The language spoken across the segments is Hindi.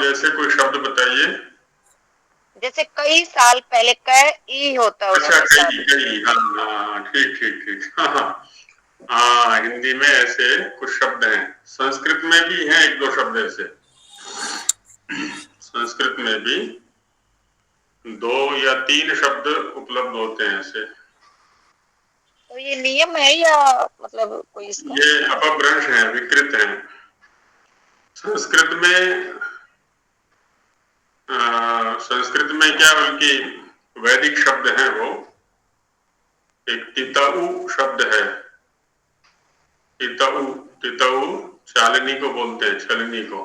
जैसे कोई शब्द बताइए। जैसे कई साल पहले क ई होता है अच्छा, उसके साथ। कई कई, हाँ हाँ, ठीक ठीक ठीक, हाँ हाँ। हाँ, हिंदी में ऐसे कुछ शब्द हैं, संस्कृत में भी हैं एक दो शब्द ऐसे। संस्कृत में भी 2 या 3 शब्द उपलब्ध होते हैं ऐसे। तो ये नियम है या मतलब कोई इसका? ये अपभ्रंश हैं, विकृत हैं। संस्कृत में संस्कृत में क्या, बल्कि वैदिक शब्द हैं वो। एक तितऊ शब्द है। तितऊ, तितऊ शालिनी को बोलते हैं, छलनी को।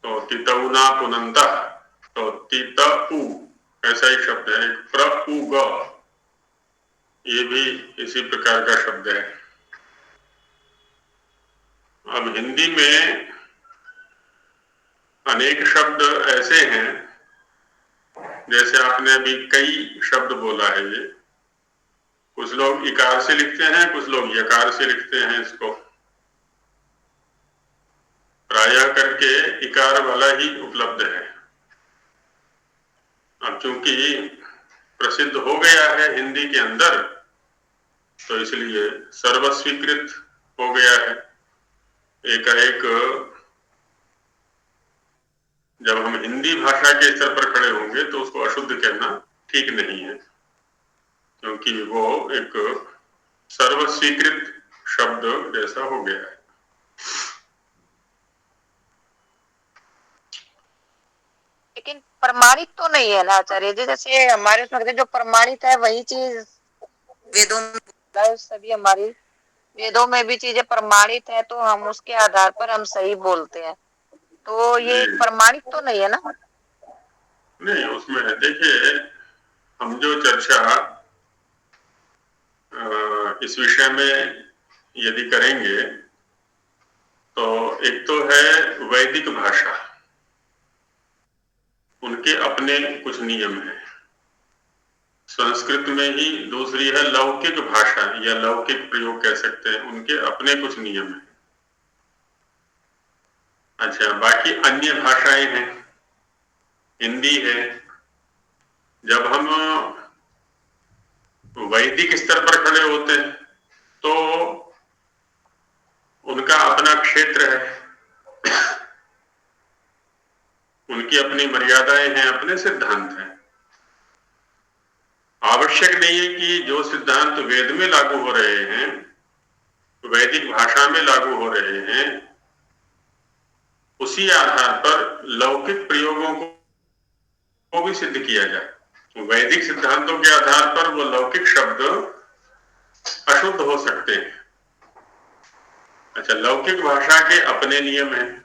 तो तितऊना पुनंतः, तो तितऊ ऐसा ही शब्द है। एक प्रउग, ये भी इसी प्रकार का शब्द है। अब हिंदी में अनेक शब्द ऐसे हैं, जैसे आपने अभी कई शब्द बोला है। ये कुछ लोग इकार से लिखते हैं, कुछ लोग यकार से लिखते हैं इसको। प्रायः करके इकार वाला ही उपलब्ध है। अब चूंकि प्रसिद्ध हो गया है हिंदी के अंदर, तो इसलिए सर्वस्वीकृत हो गया है। एकाएक जब हम हिंदी भाषा के स्तर पर खड़े होंगे तो उसको अशुद्ध कहना ठीक नहीं है, क्योंकि वो एक सर्वस्वीकृत शब्द जैसा हो गया है। लेकिन प्रमाणित तो नहीं है ना आचार्य जी, जैसे हमारे उसमें जो प्रमाणित है वही चीज वेदों में, सभी हमारी वेदों में भी चीजें प्रमाणित है तो हम उसके आधार पर हम सही बोलते हैं। तो ये जी प्रमाणित तो नहीं है ना? नहीं, उसमें देखिए, हम जो चर्चा इस विषय में यदि करेंगे, तो एक तो है वैदिक भाषा, उनके अपने कुछ नियम हैं। संस्कृत में ही दूसरी है लौकिक भाषा, या लौकिक प्रयोग कह सकते हैं, उनके अपने कुछ नियम हैं। अच्छा, बाकी अन्य भाषाएं हैं, हिंदी है। जब हम वैदिक स्तर पर खड़े होते हैं तो उनका अपना क्षेत्र है, उनकी अपनी मर्यादाएं हैं, अपने सिद्धांत हैं। आवश्यक नहीं है कि जो सिद्धांत वेद में लागू हो रहे हैं, वैदिक भाषा में लागू हो रहे हैं, उसी आधार पर लौकिक प्रयोगों को भी सिद्ध किया जाए। वैदिक सिद्धांतों के आधार पर वो लौकिक शब्द अशुद्ध हो सकते हैं। अच्छा, लौकिक भाषा के अपने नियम हैं,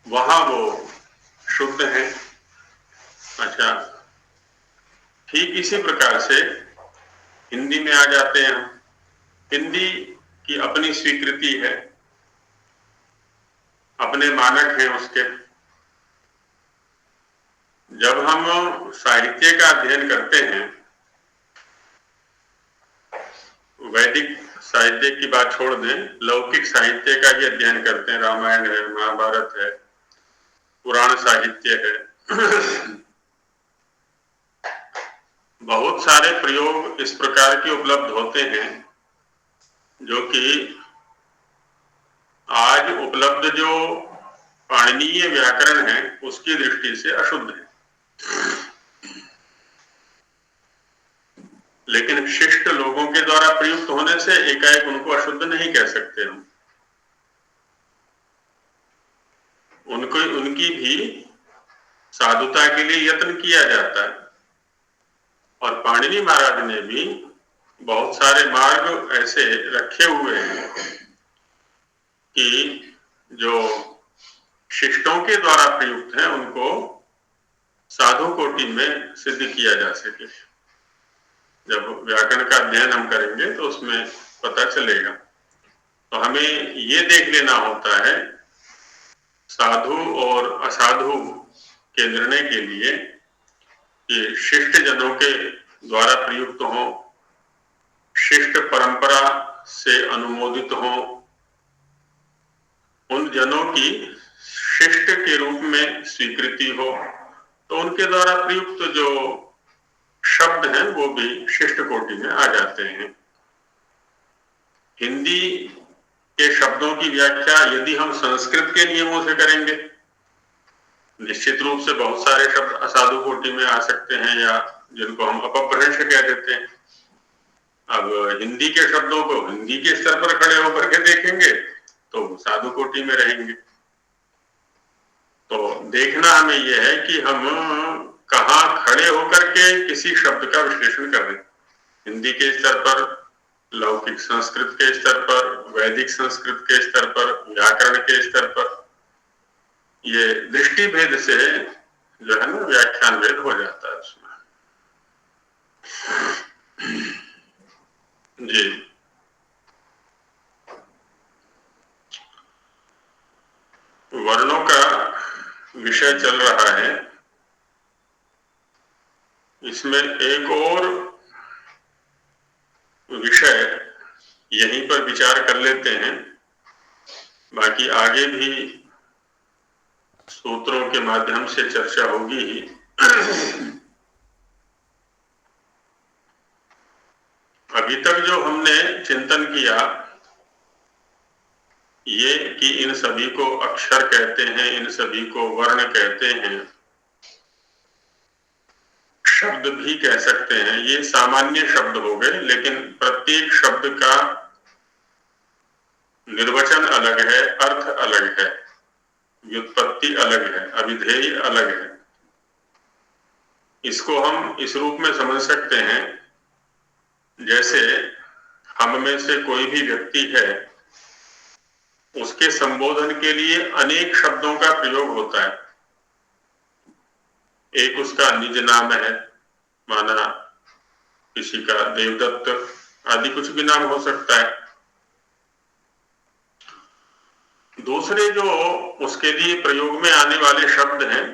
वहां वो शुद्ध है। अच्छा, ठीक इसी प्रकार से हिंदी में आ जाते हैं हम। हिंदी की अपनी स्वीकृति है, अपने मानक हैं उसके। जब हम साहित्य का अध्ययन करते हैं, वैदिक साहित्य की बात छोड़ दें, लौकिक साहित्य का ही अध्ययन करते हैं, रामायण है, महाभारत है, पुराण साहित्य है, बहुत सारे प्रयोग इस प्रकार के उपलब्ध होते हैं जो कि आज उपलब्ध जो पाणिनीय व्याकरण है उसकी दृष्टि से अशुद्ध है। लेकिन शिष्ट लोगों के द्वारा प्रयुक्त होने से एकाएक उनको अशुद्ध नहीं कह सकते हम। उनको, उनकी भी साधुता के लिए यत्न किया जाता है। और पाणिनि महाराज ने भी बहुत सारे मार्ग ऐसे रखे हुए हैं कि जो शिष्टों के द्वारा प्रयुक्त हैं उनको साधु कोटि में सिद्ध किया जा सके। जब व्याकरण का अध्ययन हम करेंगे तो उसमें पता चलेगा। तो हमें ये देख लेना होता है साधु और असाधु के निर्णय के लिए कि शिष्ट जनों के द्वारा प्रयुक्त हो, शिष्ट परंपरा से अनुमोदित हो, उन जनों की शिष्ट के रूप में स्वीकृति हो, तो उनके द्वारा प्रयुक्त जो शब्द हैं वो भी शिष्ट कोटि में आ जाते हैं। हिंदी के शब्दों की व्याख्या यदि हम संस्कृत के नियमों से करेंगे, निश्चित रूप से बहुत सारे शब्द असाधु कोटि में आ सकते हैं, या जिनको हम अपभ्रंश कह देते हैं। अब हिंदी के शब्दों को हिंदी के स्तर पर खड़े होकर के देखेंगे तो साधु कोटि में रहेंगे। तो देखना हमें यह है कि हम कहाँ खड़े होकर के किसी शब्द का विश्लेषण कर रहे हैं। हिंदी के स्तर पर, लौकिक संस्कृत के स्तर पर, वैदिक संस्कृत के स्तर पर, व्याकरण के स्तर पर, ये दृष्टि भेद से जो है ना व्याख्यान भेद हो जाता है उसमें। जी, वर्णों का विषय चल रहा है। इसमें एक और विषय यहीं पर विचार कर लेते हैं, बाकी आगे भी सूत्रों के माध्यम से चर्चा होगी ही। अभी तक जो हमने चिंतन किया ये कि इन सभी को अक्षर कहते हैं, इन सभी को वर्ण कहते हैं, शब्द भी कह सकते हैं, ये सामान्य शब्द हो गए। लेकिन प्रत्येक शब्द का निर्वचन अलग है, अर्थ अलग है, व्युत्पत्ति अलग है, अभिधेय अलग है। इसको हम इस रूप में समझ सकते हैं, जैसे हम में से कोई भी व्यक्ति है, उसके संबोधन के लिए अनेक शब्दों का प्रयोग होता है। एक उसका निज नाम है, माना किसी का देवदत्त आदि कुछ भी नाम हो सकता है। दूसरे जो उसके लिए प्रयोग में आने वाले शब्द हैं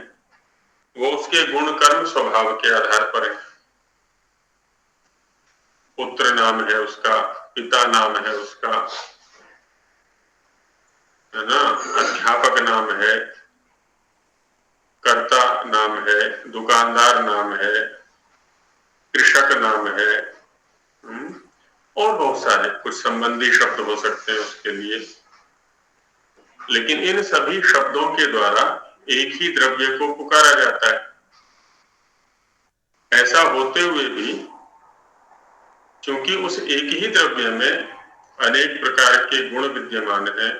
वो उसके गुण कर्म स्वभाव के आधार पर है। पुत्र नाम है उसका, पिता नाम है उसका, है ना, अध्यापक नाम है, कर्ता नाम है, दुकानदार नाम है, कृषक नाम है, और बहुत सारे कुछ संबंधी शब्द हो सकते हैं उसके लिए। लेकिन इन सभी शब्दों के द्वारा एक ही द्रव्य को पुकारा जाता है। ऐसा होते हुए भी क्योंकि उस एक ही द्रव्य में अनेक प्रकार के गुण विद्यमान हैं,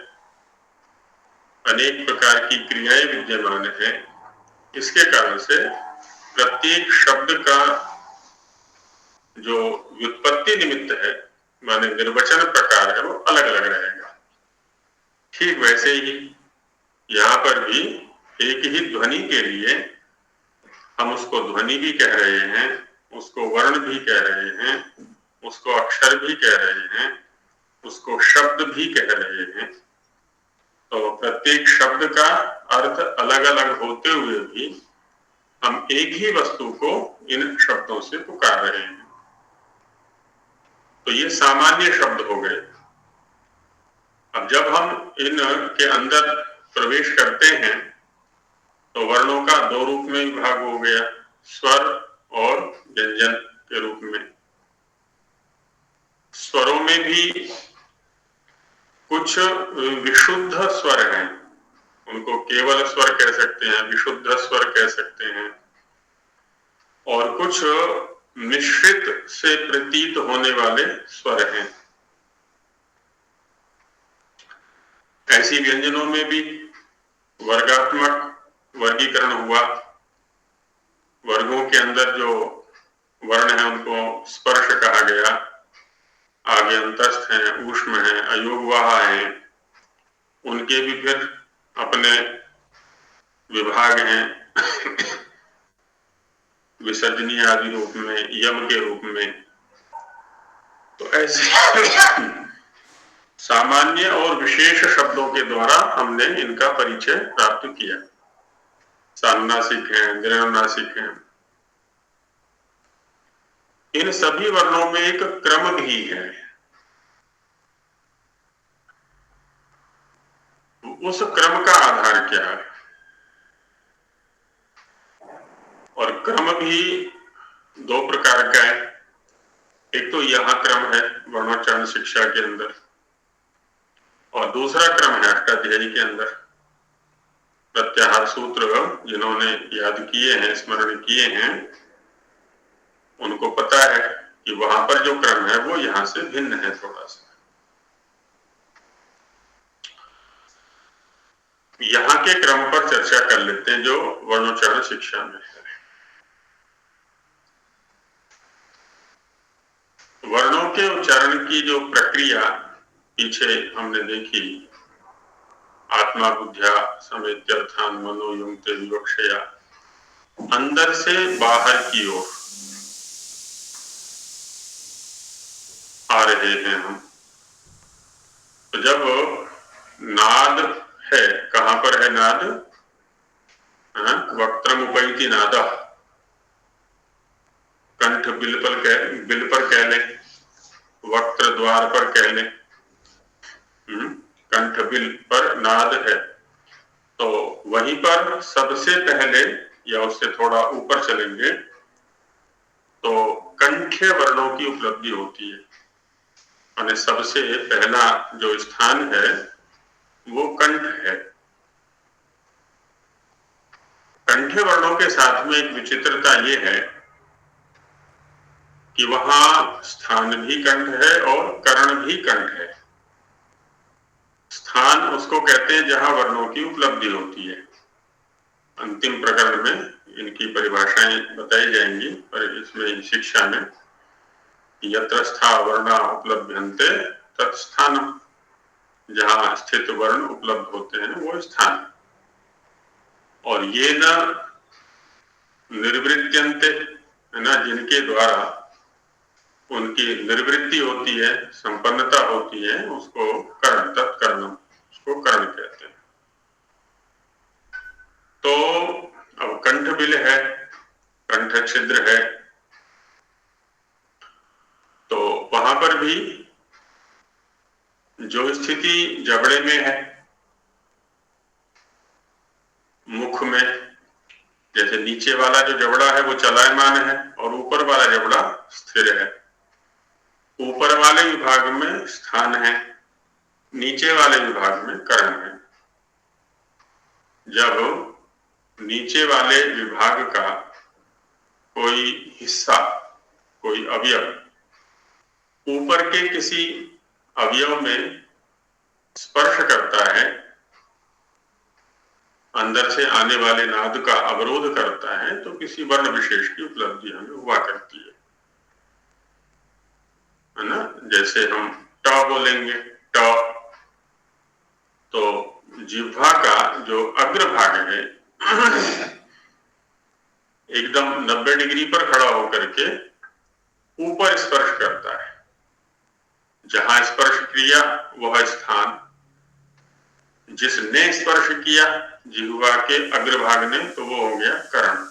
अनेक प्रकार की क्रियाएं विद्यमान हैं, इसके कारण से प्रत्येक शब्द का जो व्युत्पत्ति निमित्त है, माने निर्वचन प्रकार है, वो अलग अलग रहेगा। ठीक वैसे ही यहाँ पर भी एक ही ध्वनि के लिए हम उसको ध्वनि भी कह रहे हैं, उसको वर्ण भी कह रहे हैं, उसको अक्षर भी कह रहे हैं, उसको शब्द भी कह रहे हैं। तो प्रत्येक शब्द का अर्थ अलग अलग होते हुए भी हम एक ही वस्तु को इन शब्दों से पुकार रहे हैं। तो ये सामान्य शब्द हो गए। अब जब हम इन के अंदर प्रवेश करते हैं तो वर्णों का दो रूप में विभाग हो गया, स्वर और व्यंजन के रूप में। स्वरों में भी कुछ विशुद्ध स्वर हैं, उनको केवल स्वर कह सकते हैं, विशुद्ध स्वर कह सकते हैं, और कुछ मिश्रित से प्रतीत होने वाले स्वर हैं। ऐसी व्यंजनों में भी वर्गात्मक वर्गीकरण हुआ। वर्गों के अंदर जो वर्ण है उनको स्पर्श कहा गया, आगे अंतस्थ हैं, ऊष्म हैं, अयोगवाह हैं, उनके भी फिर अपने विभाग हैं, विसर्जनीय आदि रूप में, यम के रूप में। तो ऐसे सामान्य और विशेष शब्दों के द्वारा हमने इनका परिचय प्राप्त किया। सानुनासिक हैं, गृहनासिक हैं। इन सभी वर्णों में एक क्रम भी है। उस क्रम का आधार क्या है। और क्रम भी दो प्रकार का है। एक तो यहाँ क्रम है वर्णोच्चारण शिक्षा के अंदर, और दूसरा क्रम है अष्टाध्यायी के अंदर। प्रत्याहार सूत्र जिन्होंने याद किए हैं, स्मरण किए हैं, उनको पता है कि वहां पर जो क्रम है वो यहां से भिन्न है थोड़ा सा। यहाँ के क्रम पर चर्चा कर लेते हैं जो वर्णोच्चारण शिक्षा में है। वर्णों के उच्चारण की जो प्रक्रिया पीछे हमने देखी, आत्मा बुद्ध्या समेत्यर्थान मनोयुक्ते विवक्षया, अंदर से बाहर की ओर आ रहे हैं हम। तो जब नाद है, कहां पर है नाद, वक्त्रम उपैति नाद, कंठ बिल पर कह ले, वक्त्र द्वार पर कह ले, कंठ बिल पर नाद है, तो वहीं पर सबसे पहले या उससे थोड़ा ऊपर चलेंगे तो कंठ्य वर्णों की उपलब्धि होती है। माने सबसे पहला जो स्थान है वो कंठ है। कंठ्य वर्णों के साथ में एक विचित्रता ये है कि वहां स्थान भी कंठ है और कर्ण भी कंठ है। स्थान उसको कहते हैं जहां वर्णों की उपलब्धि होती है। अंतिम प्रकरण में इनकी परिभाषाएं बताई जाएंगी, पर इसमें शिक्षा में यत्र स्था वर्णा उपलभ्यन्ते तत्स्थानम, जहां स्थित वर्ण उपलब्ध होते हैं वो स्थान। और ये न निर्वृत्यन्ते, है ना, जिनके द्वारा उनकी निर्वृत्ति होती है, संपन्नता होती है, उसको कर्ण, तत्कर्णम, उसको कर्ण कहते हैं। तो अब कंठ बिल है, कंठ छिद्र है, तो वहां पर भी जो स्थिति जबड़े में है, मुख में, जैसे नीचे वाला जो जबड़ा है वो चलायमान है और ऊपर वाला जबड़ा स्थिर है। ऊपर वाले विभाग में स्थान है, नीचे वाले विभाग में कर्ण है। जब नीचे वाले विभाग का कोई हिस्सा, कोई अवयव ऊपर के किसी अवयव में स्पर्श करता है, अंदर से आने वाले नाद का अवरोध करता है, तो किसी वर्ण विशेष की उपलब्धि हमें हुआ करती है ना। जैसे हम ट बोलेंगे, ट, तो जिह्वा का जो अग्रभाग है एकदम 90 डिग्री पर खड़ा होकर के ऊपर स्पर्श करता है। जहां स्पर्श किया वह स्थान, जिसने स्पर्श किया जिह्वा के अग्रभाग ने, तो वो हो गया कर्ण।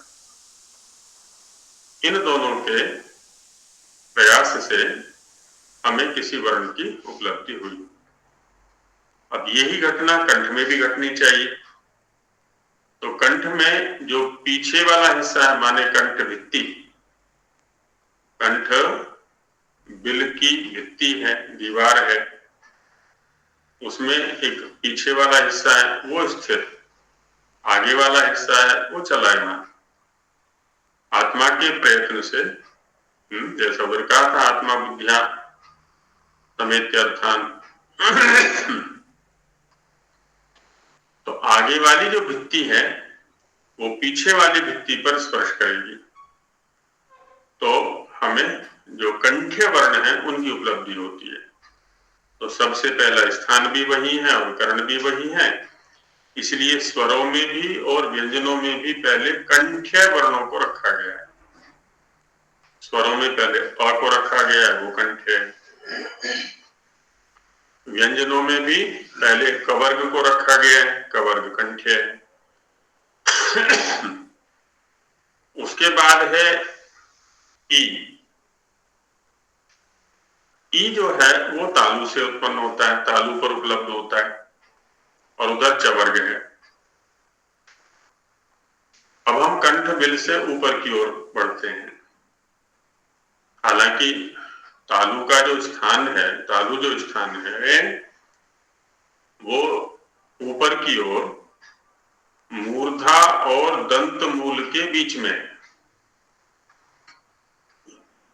इन दोनों के प्रयास से हमें किसी वर्ण की उपलब्धि हुई। अब यही घटना कंठ में भी घटनी चाहिए। तो कंठ में जो पीछे वाला हिस्सा है, माने कंठ भित्ति, कंठ बिल की भित्ति है, दीवार है, उसमें एक पीछे वाला हिस्सा है वो स्थिर, आगे वाला हिस्सा है वो चलायमान। आत्मा के प्रयत्न से, जैसा उधर कहा था, आत्मा बुद्धिया समेत्यर्थान, तो आगे वाली जो भित्ति है वो पीछे वाली भित्ति पर स्पर्श करेगी, तो हमें जो कंठ्य वर्ण है उनकी उपलब्धि होती है। तो सबसे पहला स्थान भी वही है और कर्ण भी वही है, इसलिए स्वरों में भी और व्यंजनों में भी पहले कंठ्य वर्णों को रखा गया है। स्वरों में पहले अ को रखा गया है, वो कंठ्य है। व्यंजनों में भी पहले कवर्ग को रखा गया है, कवर्ग कंठ्य है। उसके बाद है ई। ई जो है वो तालु से उत्पन्न होता है, तालु पर उपलब्ध होता है। और उधर चवर्ग है। अब हम कंठ बिल से ऊपर की ओर बढ़ते हैं। हालांकि तालु का जो स्थान है, तालु जो स्थान है वो ऊपर की ओर मूर्धा और दंत मूल के बीच में है।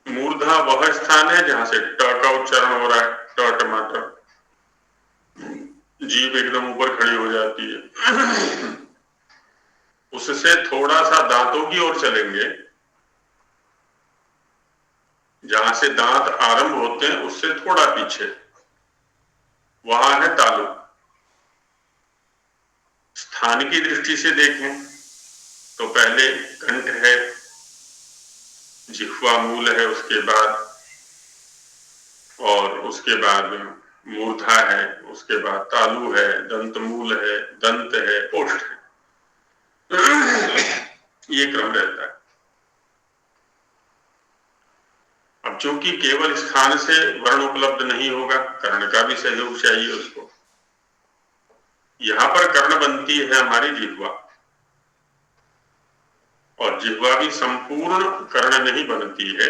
मूर्धा वह स्थान है जहां से ट का उच्चारण हो रहा है, ट टमाटर, जीभ एकदम ऊपर खड़ी हो जाती है। उससे थोड़ा सा दांतों की ओर चलेंगे, जहां से दांत आरंभ होते हैं उससे थोड़ा पीछे वहां है तालु। स्थान की दृष्टि से देखें तो पहले कंठ है, जिह्वा मूल है उसके बाद, और उसके बाद मूर्धा है, उसके बाद तालु है, दंत मूल है, दंत है, ओष्ठ है। ये क्रम रहता है। अब चूंकि केवल स्थान से वर्ण उपलब्ध नहीं होगा, कर्ण का भी सहयोग चाहिए उसको। यहां पर कर्ण बनती है हमारी जिह्वा, और जिह्वा भी संपूर्ण कर्ण नहीं बनती है,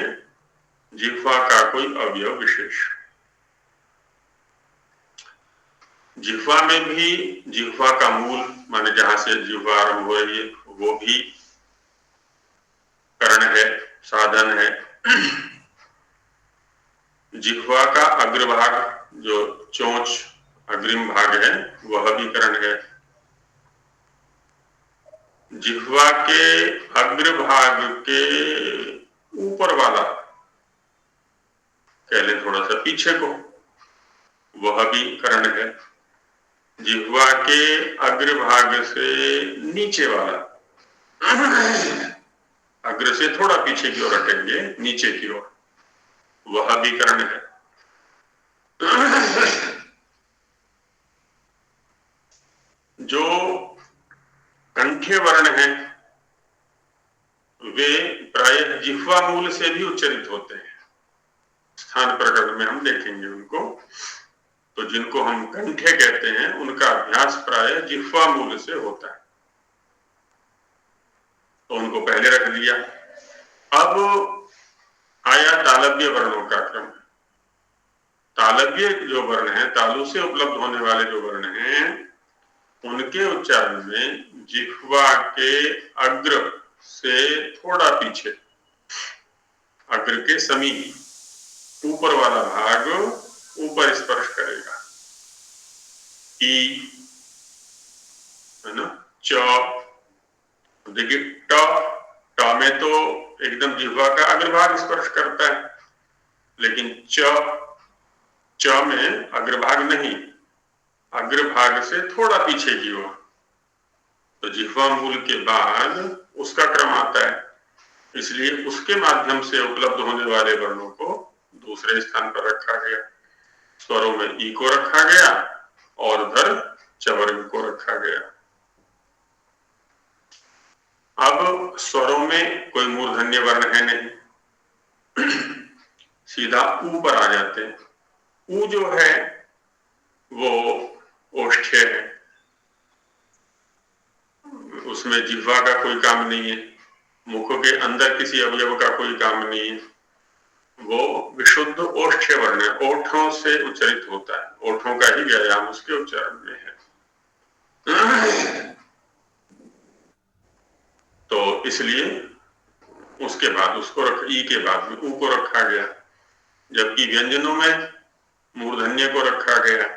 जिह्वा का कोई अवयव विशेष। जिह्वा में भी जिह्वा का मूल माने जहां से जिह्वा आरंभ हो रही है वो भी कर्ण है, साधन है। जिह्वा का अग्रभाग जो चोंच अग्रिम भाग है वह भी कर्ण है। जिह्वा के अग्रभाग के ऊपर वाला, कह ले थोड़ा सा पीछे को, वह भी कर्ण है। जिह्वा के अग्रभाग से नीचे वाला, अग्र से थोड़ा पीछे की ओर हटेंगे नीचे की ओर, वह भी कर्ण है। जो कंठे वर्ण हैं वे प्रायः जिह्वा मूल से भी उच्चरित होते हैं। स्थान प्रकरण में हम देखेंगे उनको। तो जिनको हम कंठे कहते हैं उनका अभ्यास प्रायः जिह्वा मूल से होता है, तो उनको पहले रख दिया। अब आया तालव्य वर्णों का क्रम। तालव्य जो वर्ण है, तालु से उपलब्ध होने वाले जो वर्ण हैं, उनके उच्चारण में जिह्वा के अग्र से थोड़ा पीछे, अग्र के समीप ऊपर वाला भाग ऊपर स्पर्श करेगा। ई है ना, च, देखिए ट में तो एकदम जिह्वा का अग्रभाग स्पर्श करता है, लेकिन च में अग्रभाग नहीं, अग्रभाग से थोड़ा पीछे की ओर, तो जिह्वा मूल के बाद उसका क्रम आता है। इसलिए उसके माध्यम से उपलब्ध होने वाले वर्णों को दूसरे स्थान पर रखा गया। स्वरों में ई को रखा गया और उधर चवर्ग को रखा गया। अब स्वरों में कोई मूर्धन्य वर्ण है नहीं, सीधा ऊ पर आ जाते हैं। ऊ जो है वो ओष्ठ्य है, उसमें जिह्वा का कोई काम नहीं है, मुख के अंदर किसी अवयव का कोई काम नहीं है, वो विशुद्ध ओष्ठ्य वर्ण है, ओठों से उच्चरित होता है, ओठों का ही व्यायाम उसके उच्चारण में है। तो इसलिए उसके बाद उसको ई के बाद में ऊ को रखा गया, जबकि व्यंजनों में मूर्धन्य को रखा गया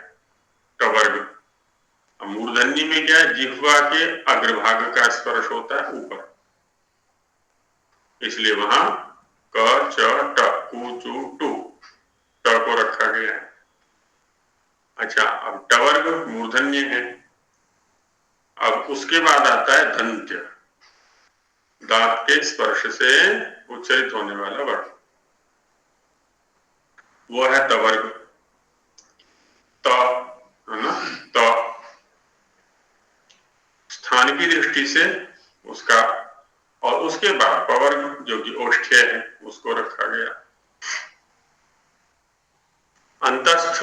टवर्ग। मूर्धन्य में क्या है, जिह्वा के अग्रभाग का स्पर्श होता है ऊपर, इसलिए वहां क च ट कु चु टू ट को रखा गया है। अच्छा, अब टवर्ग मूर्धन्य है। अब उसके बाद आता है दंत्य, दांत के स्पर्श से उच्चरित होने वाला वर्ण, वो है तवर्ग। त है ना, त स्थान की दृष्टि से उसका, और उसके बाद पवर्ग जो कि ओष्ठ्य है उसको रखा गया। अंतस्थ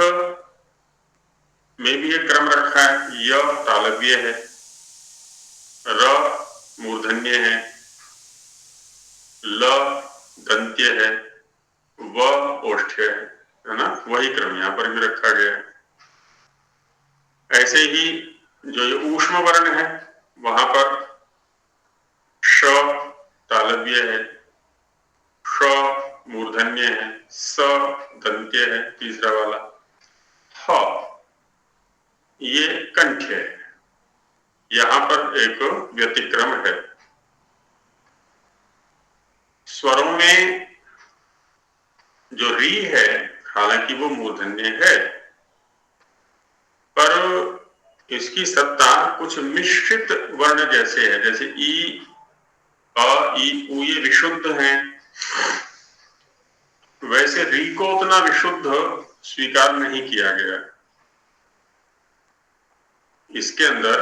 में भी एक क्रम रखा है। य तालव्य है, र मूर्धन्य है, ल दंत्य है, व ओष्ठ्य है ना, वही क्रम यहाँ पर भी रखा गया है। ऐसे ही जो ये ऊष्म वर्ण है वहां पर श तालव्य है, श मूर्धन्य है, स दंत्य है तीसरा वाला, ह ये कंठ्य है। यहां पर एक व्यतिक्रम है। स्वरों में जो री है हालांकि वो मूर्धन्य है, पर इसकी सत्ता कुछ मिश्रित वर्ण जैसे है, जैसे ई, अ, ई, उ ये विशुद्ध हैं, वैसे री को उतना विशुद्ध स्वीकार नहीं किया गया। इसके अंदर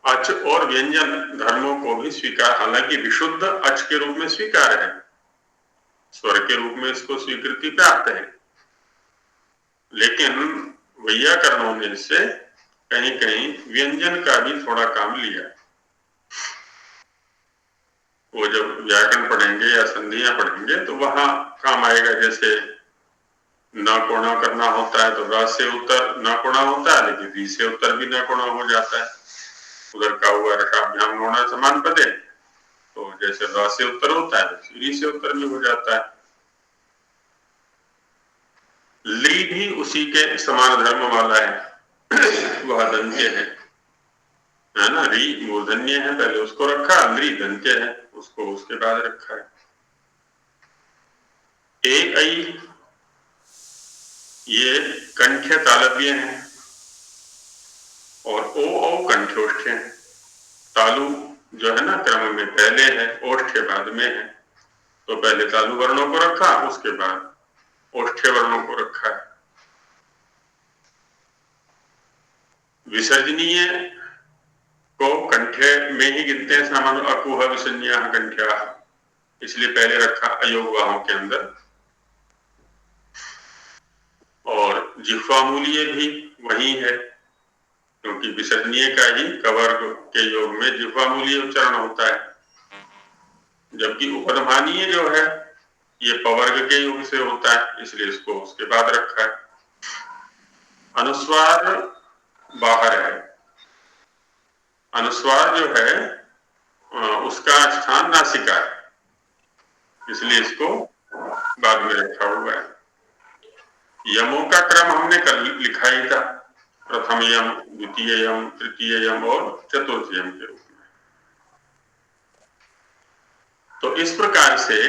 अच और व्यंजन धर्मों को भी स्वीकार, हालांकि विशुद्ध अच के रूप में स्वीकार है, स्वर के रूप में इसको स्वीकृति प्राप्त है, लेकिन वैयाकरणों ने इससे कहीं कहीं व्यंजन का भी थोड़ा काम लिया। वो जब व्याकरण पढ़ेंगे या संधियां पढ़ेंगे तो वहां काम आएगा। जैसे न कोणा करना होता है तो र से उत्तर न कोणा होता है, लेकिन री से उत्तर भी न कोणा हो जाता है। उधर का हुआ रकाभ्याम नोणा समान पदे, तो जैसे र से उत्तर होता है वैसे री से उत्तर भी हो जाता है। ली भी उसी के समान धर्म वाला है, वह दंत्य है ना। री मूर्धन्य है, पहले उसको रखा, ली दंत्य है, उसको उसके बाद रखा है। एक आई ये कंठ्य तालव्य है और ओ औ कंठ्योष्ठ्य है। तालु जो है ना क्रम में पहले है, ओष्ठ्य बाद में है, तो पहले तालु वर्णों को रखा, उसके बाद ओष्ठ्य वर्णों को रखा है। विसर्जनीय को कंठ्य में ही गिनते हैं सामान्य, अकुह विसर्जनीय कंठ्या, इसलिए पहले रखा अयोगवाहों के अंदर। और जिह्वामूलीय भी वही है, क्योंकि विसर्जनीय का ही कवर्ग के योग में जिह्वामूलीय उच्चारण होता है, जबकि उपधमानीय जो है ये पवर्ग के योग से होता है, इसलिए इसको उसके बाद रखा है। अनुस्वार बाहर है, अनुस्वार जो है उसका स्थान नासिका है, इसलिए इसको बाद में रखा हुआ है। यमों का क्रम हमने कल लिखा ही था, प्रथम यम, द्वितीय यम, तृतीय यम और चतुर्थ यम के रूप में। तो इस प्रकार से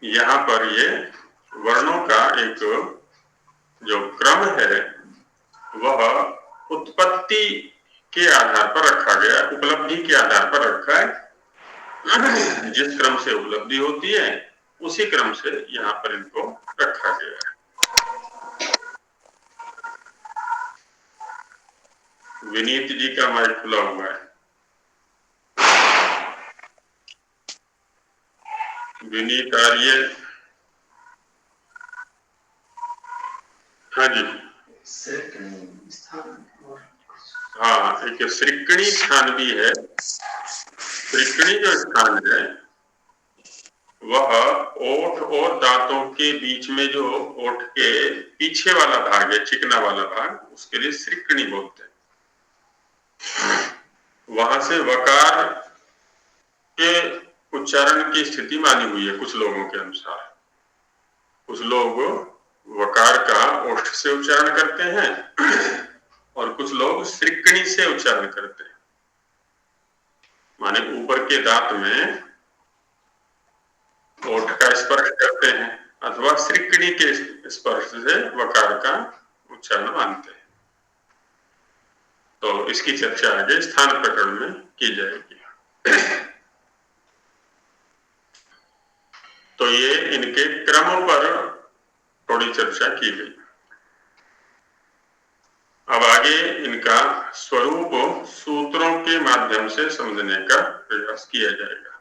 यहाँ पर ये वर्णों का एक जो क्रम है वह उत्पत्ति के आधार पर रखा गया, उपलब्धि के आधार पर रखा है। जिस क्रम से उपलब्धि होती है उसी क्रम से यहाँ पर इनको रखा गया है। विनीत जी का माइक खुला हुआ है। विनीत आर्य, हाँ जी। हाँ, एक श्रिकणी स्थान भी है। श्रिकणी जो स्थान है वह ओठ और दांतों के बीच में, जो ओठ के पीछे वाला भाग है, चिकना वाला भाग, उसके लिए श्रिकणी बोलते हैं। वहां से वकार के उच्चारण की स्थिति मानी हुई है कुछ लोगों के अनुसार। कुछ लोग वकार का ओष्ठ से उच्चारण करते हैं और कुछ लोग श्रिकणी से उच्चारण करते हैं, माने ऊपर के दांत में ओठ का स्पर्श करते हैं अथवा श्रिकणी के स्पर्श से वकार का उच्चारण मानते हैं। तो इसकी चर्चा आगे स्थान प्रकरण में की जाएगी। तो ये इनके क्रमों पर थोड़ी चर्चा की गई। अब आगे इनका स्वरूप सूत्रों के माध्यम से समझने का प्रयास किया जाएगा।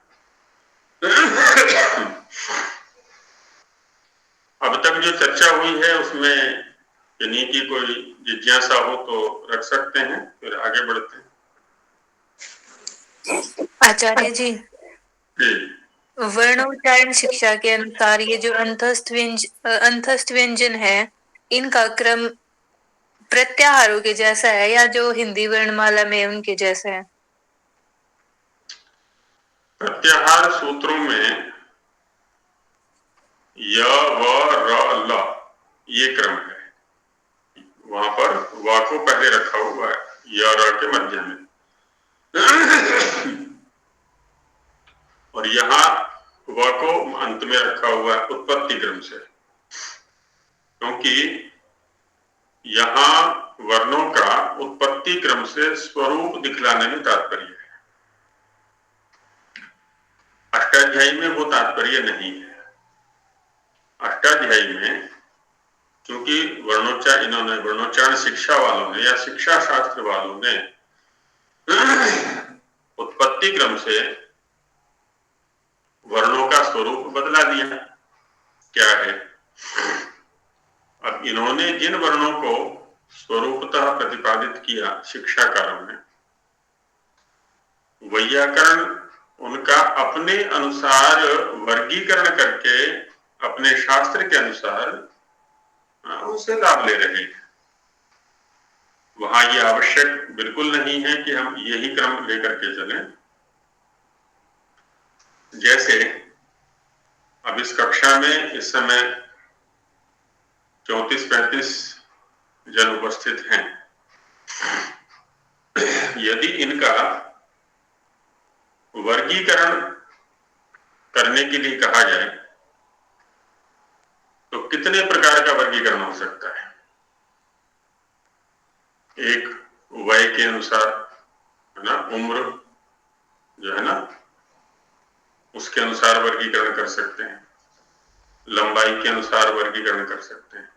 अब तक जो चर्चा हुई है उसमें इन्हीं की कोई जिज्ञासा हो तो रख सकते हैं, फिर आगे बढ़ते हैं। आचार्य जी, वर्णोच्चारण शिक्षा के अनुसार ये जो अंतस्थ व्यंजन है, इनका क्रम प्रत्याहारों के जैसा है या जो हिंदी वर्णमाला में उनके जैसा है? प्रत्याहार सूत्रों में य, व, र, ल ये क्रम है। वहां पर व को पहले रखा हुआ है, य र के मध्य में, और यहाँ व को अंत में रखा हुआ है उत्पत्ति क्रम से, क्योंकि यहाँ वर्णों का उत्पत्ति क्रम से स्वरूप दिखलाने में तात्पर्य है। अष्टाध्यायी में वो तात्पर्य नहीं है। अष्टाध्यायी में क्योंकि वर्णोच्चारण शिक्षा वालों ने या शिक्षा शास्त्र वालों ने उत्पत्ति क्रम से वर्णों का स्वरूप बदला दिया। क्या है? अब इन्होंने जिन वर्णों को स्वरूपतः प्रतिपादित किया शिक्षाकारों ने, वैयाकरण उनका अपने अनुसार वर्गीकरण करके अपने शास्त्र के अनुसार उससे लाभ ले रहे हैं। वहां ये आवश्यक बिल्कुल नहीं है कि हम यही क्रम लेकर के चलें। जैसे अब इस कक्षा में इस समय 34-35 जन उपस्थित हैं। यदि इनका वर्गीकरण करने के लिए कहा जाए तो कितने प्रकार का वर्गीकरण हो सकता है? एक वय के अनुसार, है ना, उम्र जो है ना, उसके अनुसार वर्गीकरण कर सकते हैं। लंबाई के अनुसार वर्गीकरण कर सकते हैं।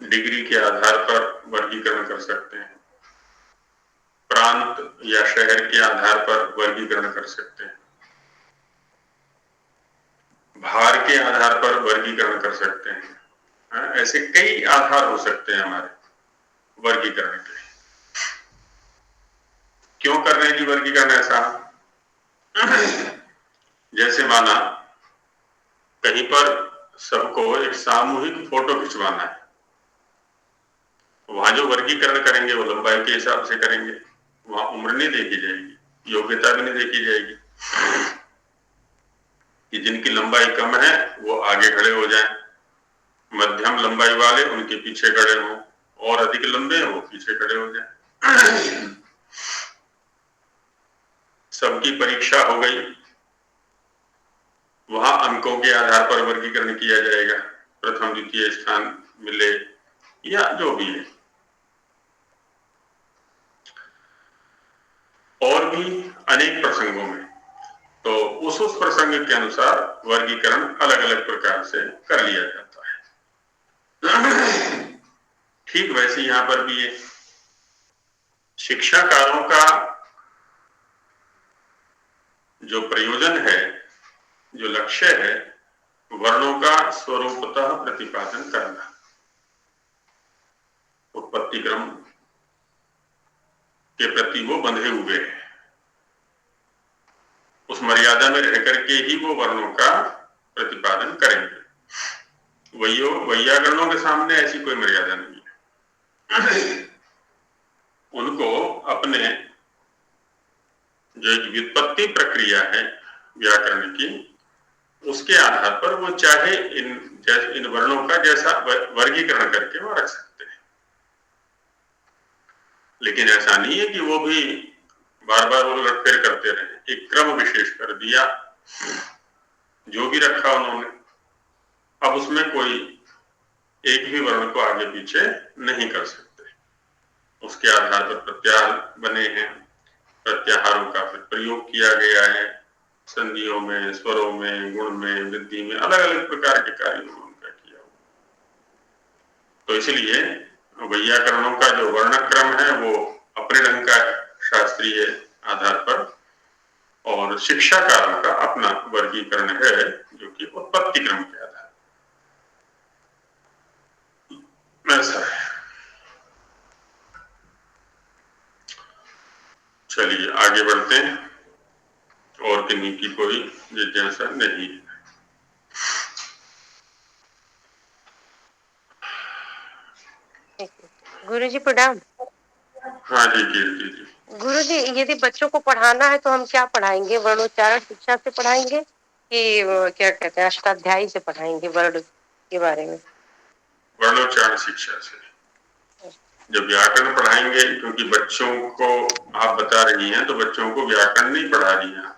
डिग्री के आधार पर वर्गीकरण कर सकते हैं। प्रांत या शहर के आधार पर वर्गीकरण कर सकते हैं। भार के आधार पर वर्गीकरण कर सकते हैं। ऐसे कई आधार हो सकते हैं हमारे वर्गीकरण के। क्यों कर रहे हैं जी वर्गीकरण ऐसा? जैसे माना कहीं पर सबको एक सामूहिक फोटो खिंचवाना है, वहां जो वर्गीकरण करेंगे वो लंबाई के हिसाब से करेंगे। वहां उम्र नहीं देखी जाएगी, योग्यता भी नहीं देखी जाएगी कि जिनकी लंबाई कम है वो आगे खड़े हो जाएं, मध्यम लंबाई वाले उनके पीछे खड़े हों, और अधिक लंबे हैं वो पीछे खड़े हो जाएं। सबकी परीक्षा हो गई, वहां अंकों के आधार पर वर्गीकरण किया जाएगा, प्रथम द्वितीय स्थान मिले या जो भी है। और भी अनेक प्रसंगों में तो उस प्रसंग के अनुसार वर्गीकरण अलग अलग प्रकार से कर लिया जाता है। ठीक वैसे यहां पर भी है। शिक्षाकारों का जो प्रयोजन है, जो लक्ष्य है, वर्णों का स्वरूपतः प्रतिपादन करना। उत्पत्ति क्रम के प्रति वो बंधे हुए हैं। उस मर्यादा में रह करके ही वो वर्णों का प्रतिपादन करेंगे। वैयाकरणों के सामने ऐसी कोई मर्यादा नहीं है। उनको अपने जो एक व्युत्पत्ति प्रक्रिया है व्याकरण की, उसके आधार पर वो चाहे इन वर्णों का जैसा वर्गीकरण करके वो रख सकते हैं। लेकिन ऐसा नहीं है कि वो भी बार बार वो लटफेर करते रहे। एक क्रम विशेष कर दिया, जो भी रखा उन्होंने, अब उसमें कोई एक भी वर्ण को आगे पीछे नहीं कर सकते। उसके आधार पर प्रत्याहार बने हैं। प्रत्याहारों का फिर प्रयोग किया गया है, संधियों में, स्वरों में, गुण में, वृद्धि में, अलग अलग प्रकार के कार्यों में उनका किया हुआ। तो इसलिए वैयाकरणों का जो वर्णक्रम है वो अपने ढंग का शास्त्रीय आधार पर, और शिक्षाकारों का अपना वर्गीकरण है जो कि उत्पत्ति क्रम के आधार। चलिए आगे बढ़ते हैं, और किन्हीं की कोई जिज्ञासा नहीं है। गुरुजी प्रणाम। हाँ जी कीर्ति जी। गुरुजी यदि बच्चों को पढ़ाना है तो हम क्या पढ़ाएंगे? वर्णोच्चारण शिक्षा से पढ़ाएंगे कि क्या कहते हैं अष्टाध्यायी से पढ़ाएंगे वर्ण के बारे में? वर्णोच्चारण शिक्षा से। जब व्याकरण पढ़ाएंगे, क्योंकि बच्चों को आप बता रही हैं तो बच्चों को व्याकरण नहीं पढ़ा रही हैं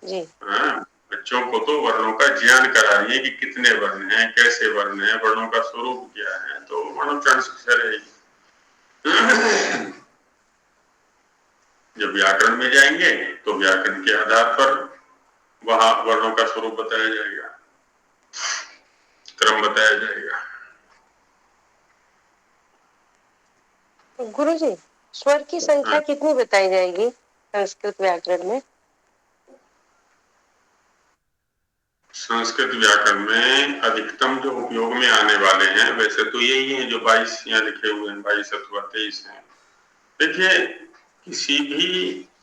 जी। हाँ, बच्चों को तो वर्णों का ज्ञान करा रही है कि कितने वर्ण हैं, कैसे वर्ण हैं, वर्णों का स्वरूप क्या है, तो वर्णोच्चारण शिक्षा रहेगी। जब व्याकरण में जाएंगे तो व्याकरण के आधार पर वहां वर्णों का स्वरूप बताया जाएगा, क्रम बताया जाएगा। गुरुजी स्वर की संख्या कितनी बताई जाएगी संस्कृत व्याकरण में? संस्कृत व्याकरण में अधिकतम जो उपयोग में आने वाले हैं, वैसे तो यही हैं जो 22 यहाँ लिखे हुए हैं, 22 अथवा 23 हैं। देखिए, किसी भी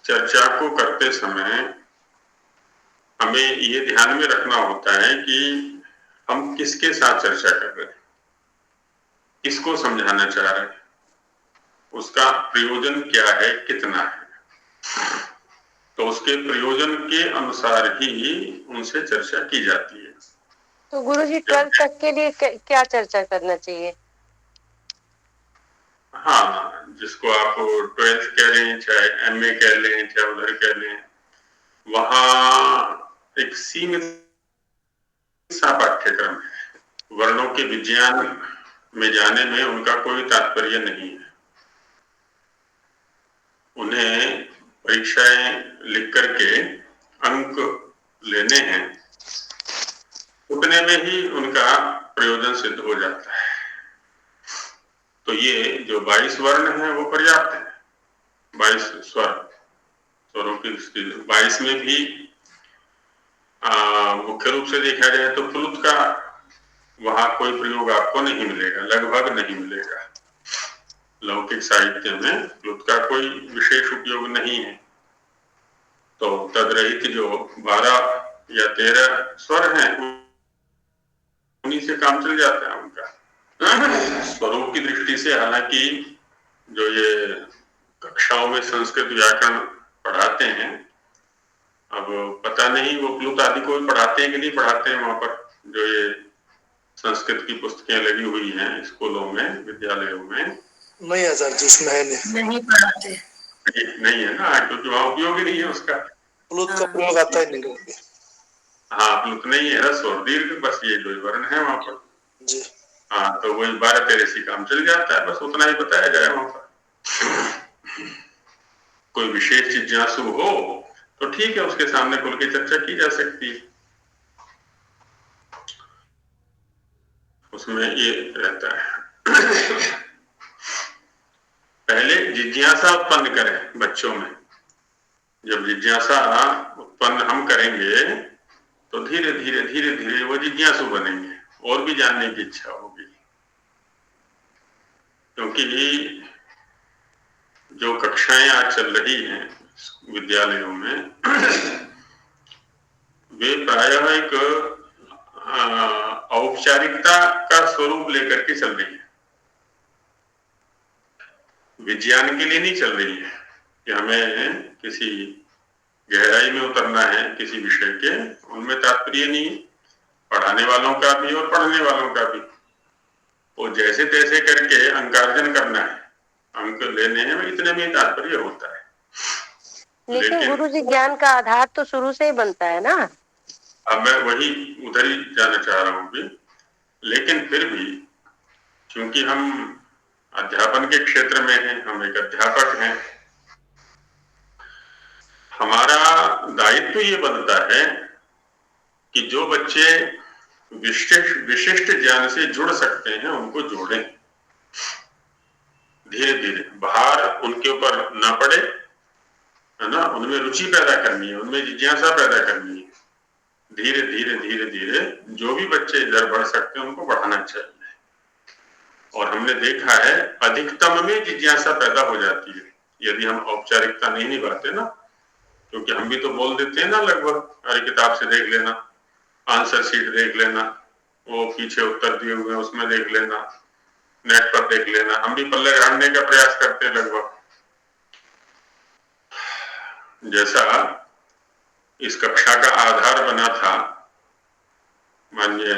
चर्चा को करते समय हमें ये ध्यान में रखना होता है कि हम किसके साथ चर्चा कर रहे हैं, किसको समझाना चाह रहे हैं, उसका प्रयोजन क्या है, कितना है। तो उसके प्रयोजन के अनुसार ही उनसे चर्चा की जाती है। तो गुरुजी 12 तक के लिए क्या चर्चा करना चाहिए? हाँ, जिसको आप 12th कह रहे हैं, चाहे MA कह लें, चाहे उधर कह लें, वहां एक सीमित सा पाठ्यक्रम है। वर्णों के विज्ञान में जाने में उनका कोई तात्पर्य नहीं है। उन्हें परीक्षाएं लिख करके अंक लेने हैं, उतने में ही उनका प्रयोजन सिद्ध हो जाता है। तो ये जो 22 वर्ण हैं वो पर्याप्त है। 22 स्वरों की 22 में भी मुख्य रूप से देखा जाए तो प्लुत का वहां कोई प्रयोग आपको नहीं मिलेगा, लगभग नहीं मिलेगा। लौकिक साहित्य में प्लुत का कोई विशेष उपयोग नहीं है। तो तदरहित जो 12 या 13 स्वर हैं उन्हीं से काम चल जाता है उनका। स्वरूप की दृष्टि से हालांकि जो ये कक्षाओं में संस्कृत व्याकरण पढ़ाते हैं, अब पता नहीं वो प्लुत आदि को भी पढ़ाते हैं कि नहीं पढ़ाते हैं वहां पर, जो ये संस्कृत की पुस्तकें लगी हुई हैं स्कूलों में, विद्यालयों में। नहीं आचार्य जी, उसमें है नहीं पढ़ाते। नहीं है ना, क्योंकि वहां उपयोग ही नहीं है उसका। प्लुत का प्रयोग आता ही नहीं। हाँ, प्लुत नहीं है, रस और दीर्घ, बस ये जो वर्ण है वहां पर जी। हाँ, तो वही 12-13 काम चल जाता है, बस उतना ही बताया जाए वहां पर। कोई विशेष जिज्ञासु हो तो ठीक है, उसके सामने खुल के चर्चा की जा सकती है, उसमें ये रहता है। पहले जिज्ञासा उत्पन्न करें बच्चों में। जब जिज्ञासा उत्पन्न हम करेंगे तो धीरे धीरे धीरे धीरे वो जिज्ञासु बनेंगे और भी जानने की इच्छा होगी। क्योंकि जो कक्षाएं आज चल रही हैं विद्यालयों में वे प्रायः एक औपचारिकता का स्वरूप लेकर के चल रही है, विज्ञान के लिए नहीं चल रही है कि हमें किसी गहराई में उतरना है किसी विषय के, उनमें तात्पर्य नहीं, पढ़ाने वालों का भी और पढ़ने वालों का भी। वो जैसे तैसे करके अंकार्जन करना है, अंक लेने हैं, इतने में तात्पर्य होता है। लेकिन गुरुजी ज्ञान का आधार तो शुरू से ही बनता है ना। अब मैं वही उधर ही जाना चाह रहा हूँ कि लेकिन फिर भी क्योंकि हम अध्यापन के क्षेत्र में हैं, हम एक अध्यापक हैं, हमारा दायित्व ये बनता है कि जो बच्चे विशिष्ट ज्ञान से जुड़ सकते हैं उनको जोड़ें, धीरे धीरे भार उनके ऊपर ना पड़े, है ना, उनमें रुचि पैदा करनी है, उनमें जिज्ञासा पैदा करनी है। धीरे धीरे धीरे धीरे जो भी बच्चे इधर बढ़ सकते हैं उनको बढ़ाना चाहिए। और हमने देखा है अधिकतम में जिज्ञासा पैदा हो जाती है, यदि हम औपचारिकता नहीं निभाते ना, क्योंकि हम भी तो बोल देते हैं ना लगभग, अरे किताब से देख लेना, आंसर शीट देख लेना, वो पीछे उत्तर दिए हुए उसमें देख लेना, नेट पर देख लेना, हम भी पल्ले झाड़ने का प्रयास करते हैं लगभग। जैसा इस कक्षा का आधार बना था, माननीय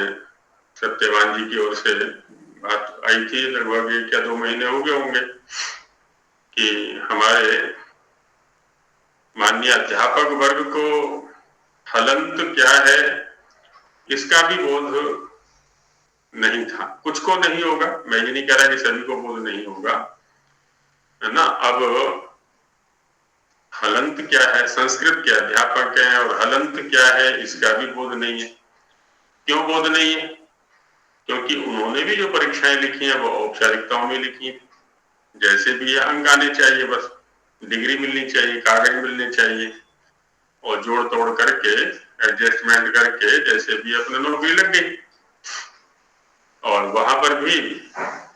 सत्यवान जी की ओर से बात आई थी, लगभग 1 या 2 महीने हो गए होंगे, कि हमारे माननीय अध्यापक वर्ग को हलंत क्या है इसका भी बोध नहीं था। कुछ को नहीं होगा, मैं ये नहीं कह रहा कि सभी को बोध नहीं होगा, है ना। अब हलंत क्या है, संस्कृत के अध्यापक हैं, और हलंत क्या है इसका भी बोध नहीं है। क्यों बोध नहीं है? क्योंकि उन्होंने भी जो परीक्षाएं लिखी हैं वो औपचारिकताओं में लिखी हैं। जैसे भी ये अंक आने चाहिए, बस डिग्री मिलनी चाहिए, कागज मिलने चाहिए, और जोड़ तोड़ करके एडजस्टमेंट करके जैसे भी अपने नौकरी लग गई। और वहां पर भी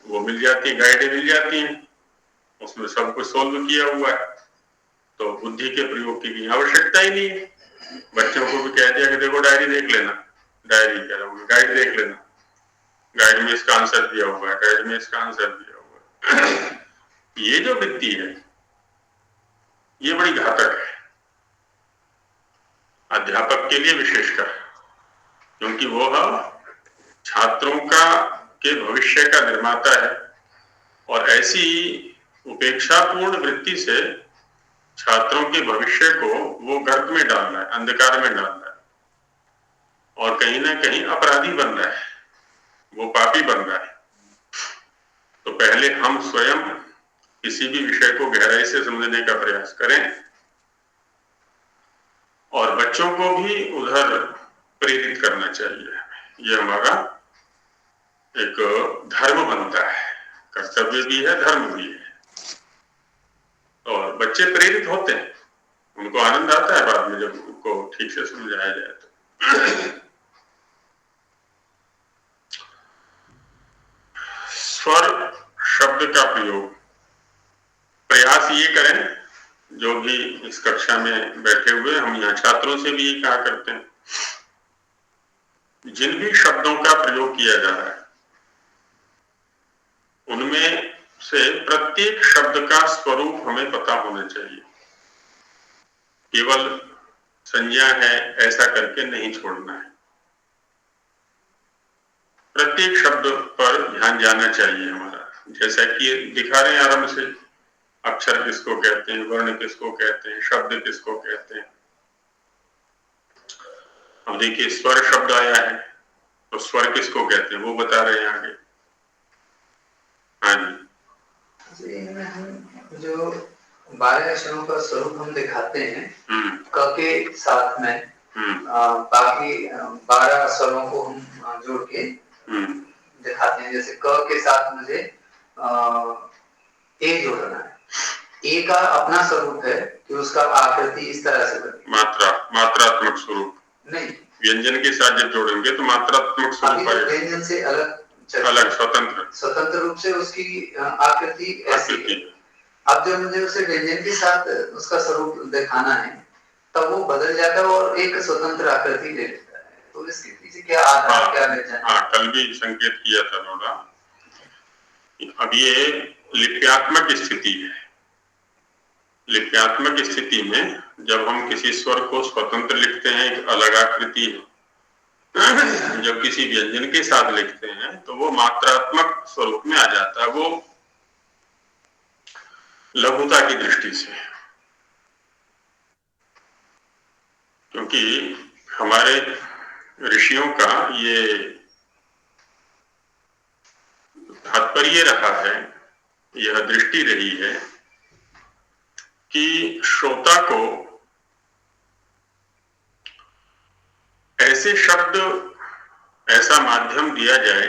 वो मिल जाती है, गाइडें मिल जाती हैं, उसमें सब कुछ सोल्व किया हुआ है, तो बुद्धि के प्रयोग की आवश्यकता ही नहीं है। बच्चों को भी कह दिया कि देखो डायरी देख लेना, डायरी कह रहा हूँ, गाइड देख लेना, गाइड में इसका आंसर दिया हुआ है, गाइड में इसका आंसर दिया हुआ है। ये जो वृत्ति है ये बड़ी घातक है अध्यापक के लिए विशेषकर, क्योंकि वो छात्रों का के भविष्य का निर्माता है, और ऐसी उपेक्षापूर्ण वृत्ति से छात्रों के भविष्य को वो गर्त में डाल रहा है, अंधकार में डाल रहा है, और कहीं ना कहीं अपराधी बन रहा है, वो पापी बन रहा है। तो पहले हम स्वयं किसी भी विषय को गहराई से समझने का प्रयास करें, और बच्चों को भी उधर प्रेरित करना चाहिए। ये हमारा एक धर्म बनता है, कर्तव्य भी है, धर्म भी है। और बच्चे प्रेरित होते हैं, उनको आनंद आता है बाद में जब उनको ठीक से समझाया जाए तो। स्वर शब्द का प्रयोग, प्रयास ये करें, जो भी इस कक्षा में बैठे हुए हम यहाँ छात्रों से भी ये कहा करते हैं, जिन भी शब्दों का प्रयोग किया जा रहा है उनमें से प्रत्येक शब्द का स्वरूप हमें पता होना चाहिए। केवल संज्ञा है ऐसा करके नहीं छोड़ना है, प्रत्येक शब्द पर ध्यान जाना चाहिए हमारा। जैसा कि दिखा रहे हैं आरंभ से, अक्षर किसको कहते हैं, वर्ण किसको कहते हैं, शब्द किसको कहते हैं। अब देखिए स्वर शब्द आया है, तो स्वर किसको कहते हैं वो बता रहे हैं आगे। हाँ जी, इनमें हम जो 12 अक्षरों का स्वरूप हम दिखाते हैं क के साथ में, बाकी 12 स्वरों को हम जोड़ के दिखाते हैं। जैसे क के साथ मुझे ए जोड़ना है, ए का अपना स्वरूप है कि उसका आकृति इस तरह से बने, मात्रात्मक स्वरूप नहीं, व्यंजन के साथ जब जोड़ेंगे तो मात्रात्मक स्वरूप आएगा, व्यंजन से अलग स्वतंत्र रूप से उसकी आकृति ऐसी है। अब जब मुझे उसे व्यंजन के साथ उसका स्वरूप दिखाना है तब वो बदल जाता है और एक स्वतंत्र आकृति ले लेता है। तो इसके पीछे क्या आधार, क्या वजह है? कल भी संकेत किया था थोड़ा। अब ये लिप्यात्मक स्थिति है। लिप्यात्मक स्थिति में जब हम किसी स्वर को स्वतंत्र लिखते हैं, एक अलग आकृति है। जब किसी व्यंजन के साथ लिखते हैं तो वो मात्रात्मक स्वरूप में आ जाता है, वो लघुता की दृष्टि से। क्योंकि हमारे ऋषियों का ये तात्पर्य रहा है, यह दृष्टि रही है कि श्रोता को ऐसे शब्द, ऐसा माध्यम दिया जाए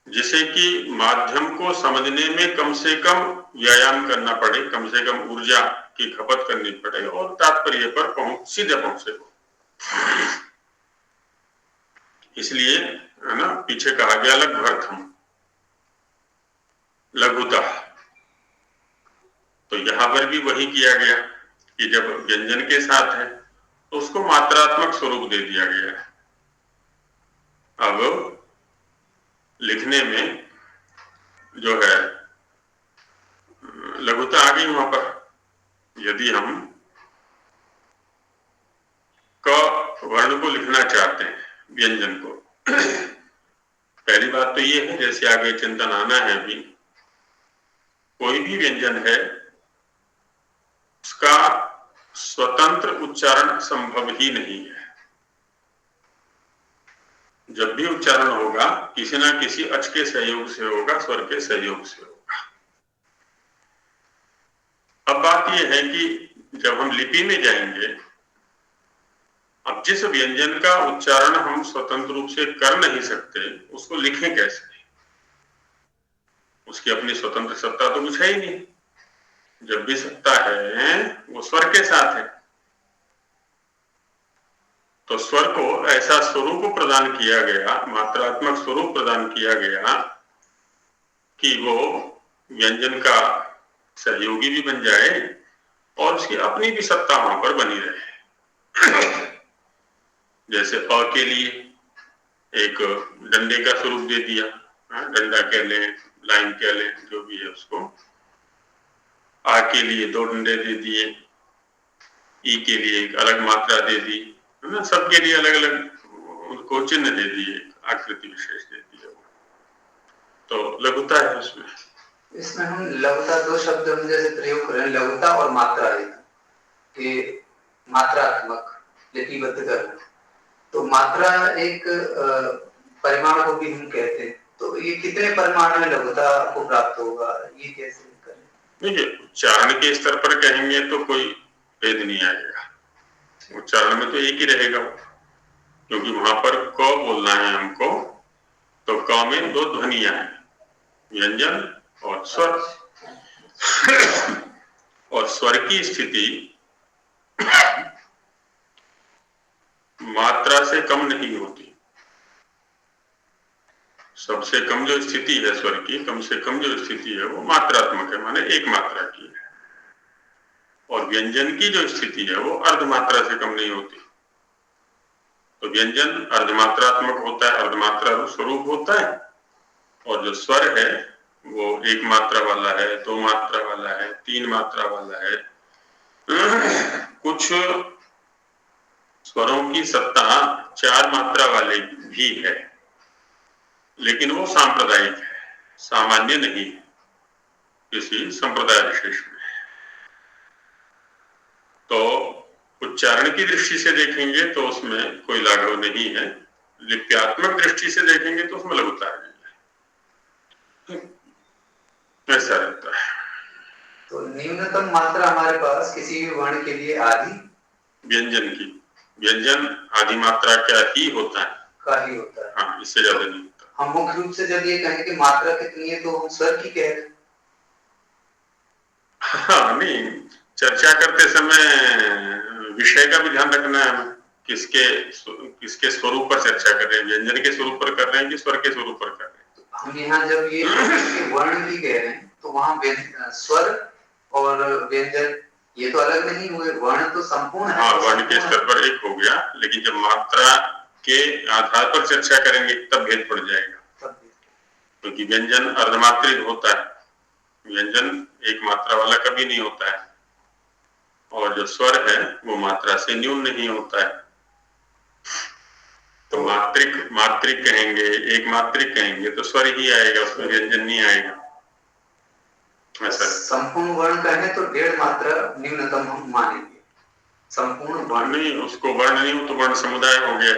जिसे कि माध्यम को समझने में कम से कम व्यायाम करना पड़े, कम से कम ऊर्जा की खपत करनी पड़े, और तात्पर्य पर सीधे पहुंचे। इसलिए है ना, पीछे कहा गया लगभर्थम, लघुता। तो यहाँ पर भी वही किया गया कि जब व्यंजन के साथ है तो उसको मात्रात्मक स्वरूप दे दिया गया है। अब लिखने में जो है लघुता आ गई वहां पर। यदि हम क वर्ण को लिखना चाहते हैं, व्यंजन को, पहली बात तो ये है, जैसे आगे चिंतन आना है अभी, कोई भी व्यंजन है उसका स्वतंत्र उच्चारण संभव ही नहीं है। जब भी उच्चारण होगा किसी ना किसी अच के सहयोग से होगा, स्वर के सहयोग से होगा। अब बात यह है कि जब हम लिपि में जाएंगे, अब जिस व्यंजन का उच्चारण हम स्वतंत्र रूप से कर नहीं सकते उसको लिखें कैसे? उसकी अपनी स्वतंत्र सत्ता तो कुछ है ही नहीं। जब भी सत्ता है वो स्वर के साथ है। तो स्वर को ऐसा स्वरूप प्रदान किया गया, मात्रात्मक स्वरूप प्रदान किया गया कि वो व्यंजन का सहयोगी भी बन जाए और उसकी अपनी भी सत्ता वहां पर बनी रहे। जैसे अ के लिए एक डंडे का स्वरूप दे दिया, डंडा कह लें, लाइन कह लें, जो भी है उसको। आ के लिए 2 डंडे दे दिए, ई के लिए एक अलग मात्रा दे दी, है ना। सबके लिए अलग अलग उनको चिन्ह दे दिए, आकृति विशेष दे दिए। तो लघुता है उसमें। इसमें हम लघुता 2 शब्द हम जैसे प्रयोग कर रहे हैं, लघुता और मात्रा कि मात्रात्मक लिपिबद्ध करना। तो मात्रा एक परिमाण को भी हम कहते हैं, तो ये कितने परिमाण में लघुता को प्राप्त होगा, ये कैसे करें? देखिए, उच्चारण के स्तर पर कहेंगे तो कोई भेद नहीं आएगा। उच्चारण में तो एक ही रहेगा, क्योंकि वहां पर क बोलना है हमको, तो क में 2 ध्वनियां हैं, व्यंजन और स्वर। और स्वर की स्थिति मात्रा से कम नहीं होती। सबसे कम जो स्थिति है स्वर की, कम से कम जो स्थिति है वो मात्रात्मक है, माने एक मात्रा की है। और व्यंजन की जो स्थिति है वो अर्धमात्रा से कम नहीं होती। तो व्यंजन अर्धमात्रात्मक होता है, अर्धमात्रा स्वरूप होता है। और जो स्वर है वो 1 मात्रा वाला है, 2 मात्रा वाला है, 3 मात्रा वाला है। कुछ स्वरों की सत्ता 4 मात्रा वाले भी है, लेकिन वो सांप्रदायिक है, सामान्य नहीं है, किसी संप्रदाय विशेष में। तो उच्चारण की दृष्टि से देखेंगे तो उसमें कोई लाघव नहीं है, लिप्यात्मक दृष्टि से देखेंगे तो उसमें लघुता है, ऐसा रहता है। तो न्यूनतम मात्रा हमारे पास किसी भी वर्ण के लिए आदि व्यंजन की, व्यंजन आदि मात्रा क्या ही होता है, का ही होता है। हाँ, इससे ज्यादा नहीं होता। हम मुख्य रूप से जब ये कहें कि मात्रा कितनी है तो हम स्वर की कह रहे हैं। हाँ, नहीं, चर्चा करते समय विषय का भी ध्यान रखना है हमें, किसके स्वरूप पर चर्चा कर रहे हैं, व्यंजन के स्वरूप पर कर रहे हैं कि स्वर के स्वरूप पर कर रहे हैं। हम यहाँ जब ये वर्ण भी कह रहे हैं तो वहाँ स्वर और व्यंजन ये तो अलग नहीं हुए, वर्ण तो संपूर्ण है। हाँ, वर्ण के स्तर पर एक हो गया, लेकिन जब मात्रा के आधार पर चर्चा करेंगे तब भेद पड़ जाएगा, क्योंकि व्यंजन अर्धमात्रिक होता है, व्यंजन 1 मात्रा वाला कभी नहीं होता है। और जो स्वर है वो मात्रा से न्यून नहीं होता है। तो मात्रिक कहेंगे, 1 मात्रिक कहेंगे तो स्वर ही आएगा, उसमें व्यंजन नहीं आएगा। ऐसा संपूर्ण वर्ण कहें तो 1.5 मात्रा न्यूनतम हम मानेंगे। संपूर्ण वर्ण नहीं, उसको वर्ण नहीं हो तो वर्ण समुदाय हो गया,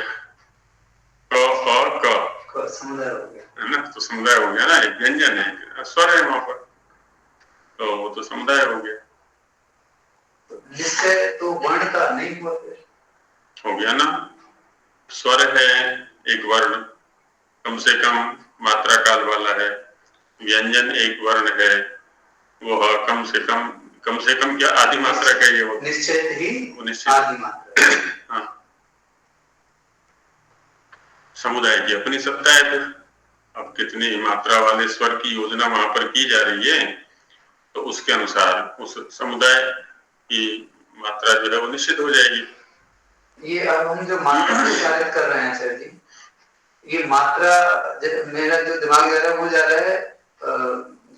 क समुदाय हो गया, है ना। तो समुदाय हो गया ना, एक व्यंजन है, स्वर है वहां पर, तो वो तो समुदाय हो गया। तो निश्चय तो वर्ण का नहीं हुआ, हो गया ना। स्वर है एक वर्ण, कम से कम मात्रा काल वाला है। व्यंजन एक वर्ण है, वो कम से कम क्या आदि मात्रा का ये वो निश्चय ही निश्चित आदि मात्रा। हाँ, समुदाय की अपनी सत्ता है। फिर अब कितनी मात्रा वाले स्वर की योजना वहां पर की जा रही है, तो तो उसके अनुसार उस समुदाय की मात्रा जो है वो निश्चित हो जाएगी। ये अब हम जो मात्रा निर्धारित कर रहे हैं सर जी, ये मात्रा मेरा जो दिमाग जा रहा है वो जा रहा है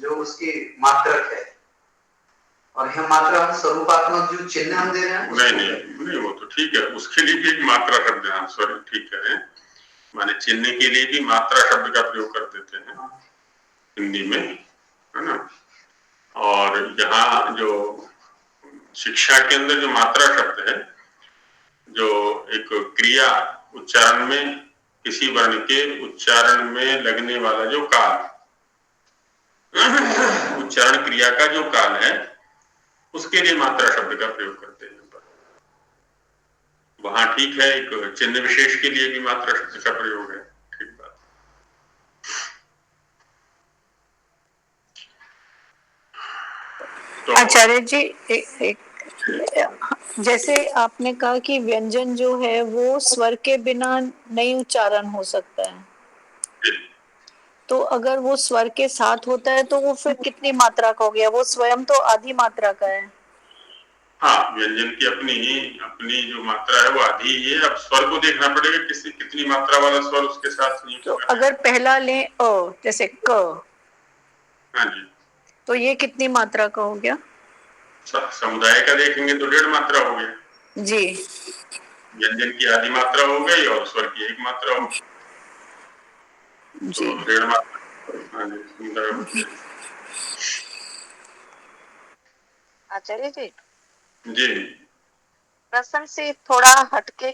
जो उसकी मात्रक है, और यह मात्रा हम स्वरूपात्मक जो चिन्ह हम दे रहे हैं नहीं, वो तो ठीक है, उसके लिए भी एक मात्रा शब्द है, सॉरी ठीक कह रहे हैं, माने चिन्ह के लिए भी मात्रा शब्द का प्रयोग कर देते हैं हिंदी में, है ना। और यहाँ जो शिक्षा के अंदर जो मात्रा शब्द है, जो एक क्रिया उच्चारण में किसी वर्ण के उच्चारण में लगने वाला जो काल, उच्चारण क्रिया का जो काल है, उसके लिए मात्रा शब्द का प्रयोग करते हैं। वहां ठीक है, एक चिन्ह विशेष के लिए भी मात्रा शब्द का प्रयोग है, ठीक बात। तो आचार्य जी जैसे आपने कहा कि व्यंजन जो है वो स्वर के बिना नहीं उच्चारण हो सकता है, तो अगर वो स्वर के साथ होता है तो वो फिर कितनी मात्रा का हो गया? वो स्वयं तो आधी मात्रा का है। हाँ, व्यंजन की अपनी जो मात्रा है वो आधी ही है। अब स्वर को देखना पड़ेगा कितनी मात्रा वाला स्वर उसके साथ नहीं। तो अगर पहला लें जैसे क, हाँ जी, तो ये कितनी मात्रा का हो गया? समुदाय का देखेंगे तो 1.5 मात्रा हो गया जी। व्यंजन की आधी मात्रा हो गई और स्वर की 1 मात्रा हो गई, जी। तो 1.5 मात्रा। हाँ जी, आचार्य जी जी प्रश्न से थोड़ा हटके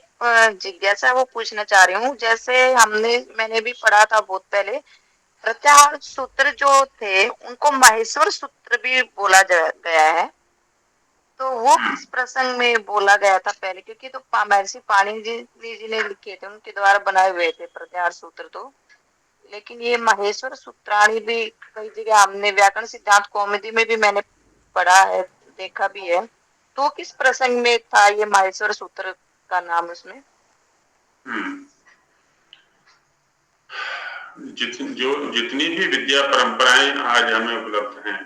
जिज्ञासा वो पूछना चाह रही हूँ। जैसे मैंने भी पढ़ा था बहुत पहले, प्रत्याहार सूत्र जो थे उनको माहेश्वर सूत्र भी बोला गया है, तो वो किस प्रसंग में बोला गया था पहले? क्योंकि तो महर्षि पाणिनि जी ने लिखे थे, उनके द्वारा बनाए हुए थे प्रत्याहार सूत्र तो, लेकिन ये माहेश्वर सूत्राणी भी कई जगह हमने व्याकरण सिद्धांत कौमुदी में भी मैंने पढ़ा है, देखा भी है। तो किस प्रसंग में था ये माहेश्वर सूत्र का नाम उसमें? जितनी भी विद्या परंपराएं आज हमें उपलब्ध हैं,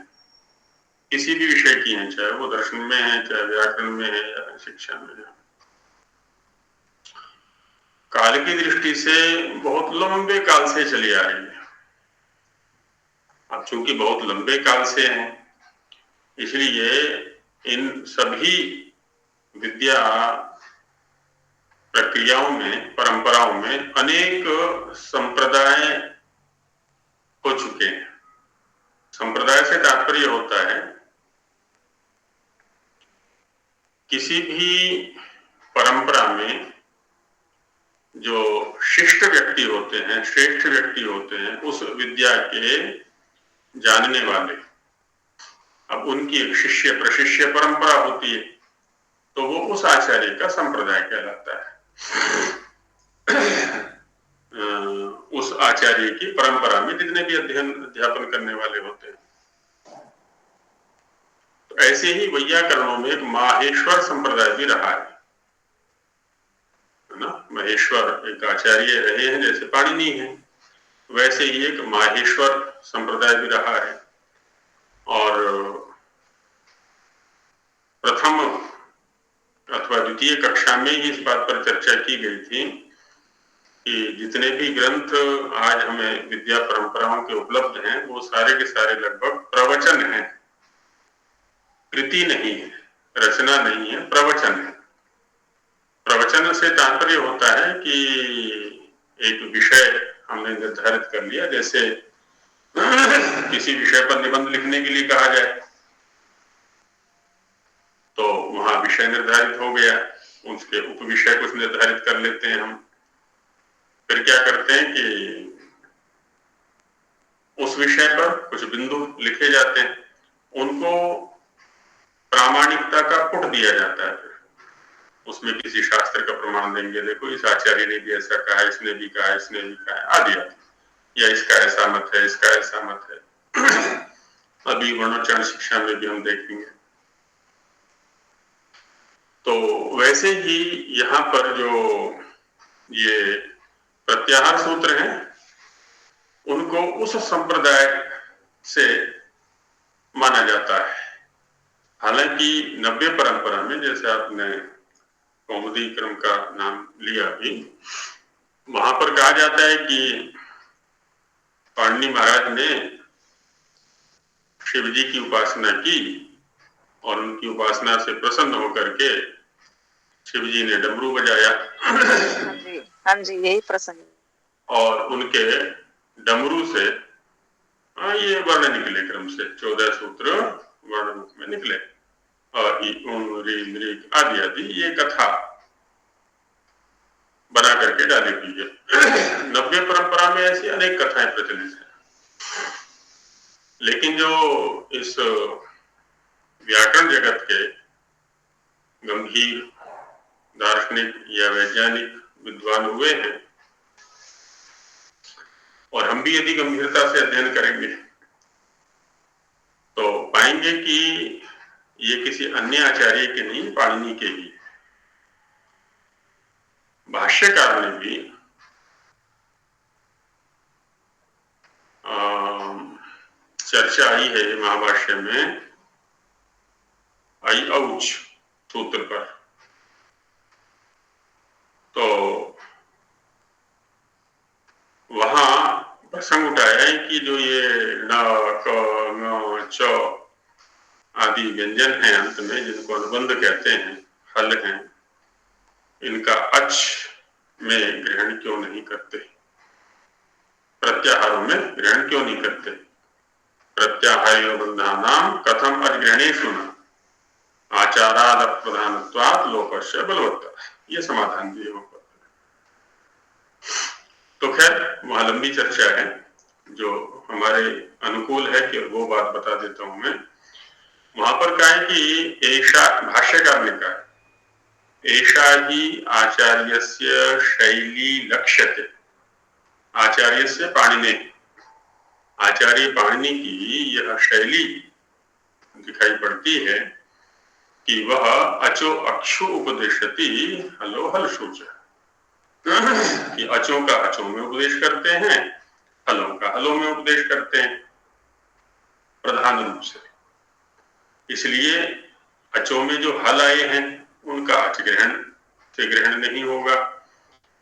किसी भी विषय की हैं, चाहे वो दर्शन में है, चाहे व्याकरण में है या शिक्षा में है, काल की दृष्टि से बहुत लंबे काल से चली आ रही है। अब चूंकि बहुत लंबे काल से हैं, इसलिए इन सभी विद्या प्रक्रियाओं में, परंपराओं में अनेक संप्रदाय हो चुके हैं। संप्रदाय से तात्पर्य होता है किसी भी परंपरा में जो शिष्ट व्यक्ति होते हैं, श्रेष्ठ व्यक्ति होते हैं, उस विद्या के जानने वाले, अब उनकी एक शिष्य प्रशिष्य परंपरा होती है, तो वो उस आचार्य का संप्रदाय कहलाता है। उस आचार्य की परंपरा में जितने भी अध्यापन करने वाले होते हैं, तो ऐसे ही वैयाकरणों में एक माहेश्वर संप्रदाय भी रहा है ना। महेश्वर एक आचार्य रहे हैं, जैसे पाणिनि है, वैसे ही एक माहेश्वर संप्रदाय भी रहा है। और प्रथम अथवा द्वितीय कक्षा में ही इस बात पर चर्चा की गई थी कि जितने भी ग्रंथ आज हमें विद्या परंपराओं के उपलब्ध हैं, वो सारे के सारे लगभग प्रवचन हैं, कृति नहीं है, रचना नहीं है, प्रवचन है। प्रवचन से तात्पर्य होता है कि एक विषय हमने निर्धारित कर लिया, जैसे किसी विषय पर निबंध लिखने के लिए कहा जाए तो वहां विषय निर्धारित हो गया, उसके उपविषय कुछ निर्धारित कर लेते हैं हम। फिर क्या करते हैं कि उस विषय पर कुछ बिंदु लिखे जाते हैं, उनको प्रामाणिकता का पुट दिया जाता है। फिर उसमें किसी शास्त्र का प्रमाण देंगे, देखो इस आचार्य ने भी ऐसा कहा, इसने भी कहा, इसने भी कहा, आदि या इसका ऐसा मत है, इसका ऐसा मत है। अभी वर्णोच्चारण शिक्षा में भी हम देखेंगे। तो वैसे ही यहाँ पर जो ये प्रत्याहार सूत्र हैं, उनको उस संप्रदाय से माना जाता है। हालांकि नव्य परंपरा में, जैसे आपने कौमुदी क्रम का नाम लिया अभी, वहां पर कहा जाता है कि पाणिनि महाराज ने शिव जी की उपासना की और उनकी उपासना से प्रसन्न होकर के शिव जी ने डमरू बजाया। हाँ जी, यही प्रसंग। और उनके डमरू से ये वर्ण निकले, क्रम से 14 सूत्र वर्ण रूप में निकले, और आदि आदि ये कथा बना करके डाली हुई है। नव्य परंपरा में ऐसी अनेक कथाएं प्रचलित हैं, लेकिन जो इस व्याकरण जगत के गंभीर दार्शनिक या वैज्ञानिक विद्वान हुए हैं, और हम भी यदि गंभीरता से अध्ययन करेंगे तो पाएंगे कि ये किसी अन्य आचार्य के नहीं, पाणिनि के ही। भाष्यकार ने भी चर्चा आई है महाभाष्य में आई औच सूत्र पर, तो वहां प्रसंग उठाया है कि जो ये न, क, न, च आदि व्यंजन हैं अंत में, जिनको अनुबंध कहते हैं, हल हैं, इनका अच में ग्रहण क्यों नहीं करते, प्रत्याहारों में ग्रहण क्यों नहीं करते। प्रत्याहार बंधानाम कथम अधिग्रहणेषु न आचाराद प्रधानत्वात् लोकस्य बलवत्तरः, ये समाधान दिए वहां पर। तो खैर वहां लंबी चर्चा है, जो हमारे अनुकूल है कि वो बात बता देता हूं मैं। वहां पर कहा है कि ऐसा, भाष्यकार ने कहा, ऐसा ही आचार्यस्य शैली लक्ष्यते। आचार्यस्य पाणिने, आचार्य पाणिनि की यह शैली दिखाई पड़ती है कि वह अचो अक्षु उपदेशति हलो हल सूच, कि अचों का अचों में उपदेश करते हैं, हलों का हलों में उपदेश करते हैं प्रधान रूप से। इसलिए अचों में जो हल आए हैं उनका अच ग्रहण से ग्रहण नहीं होगा,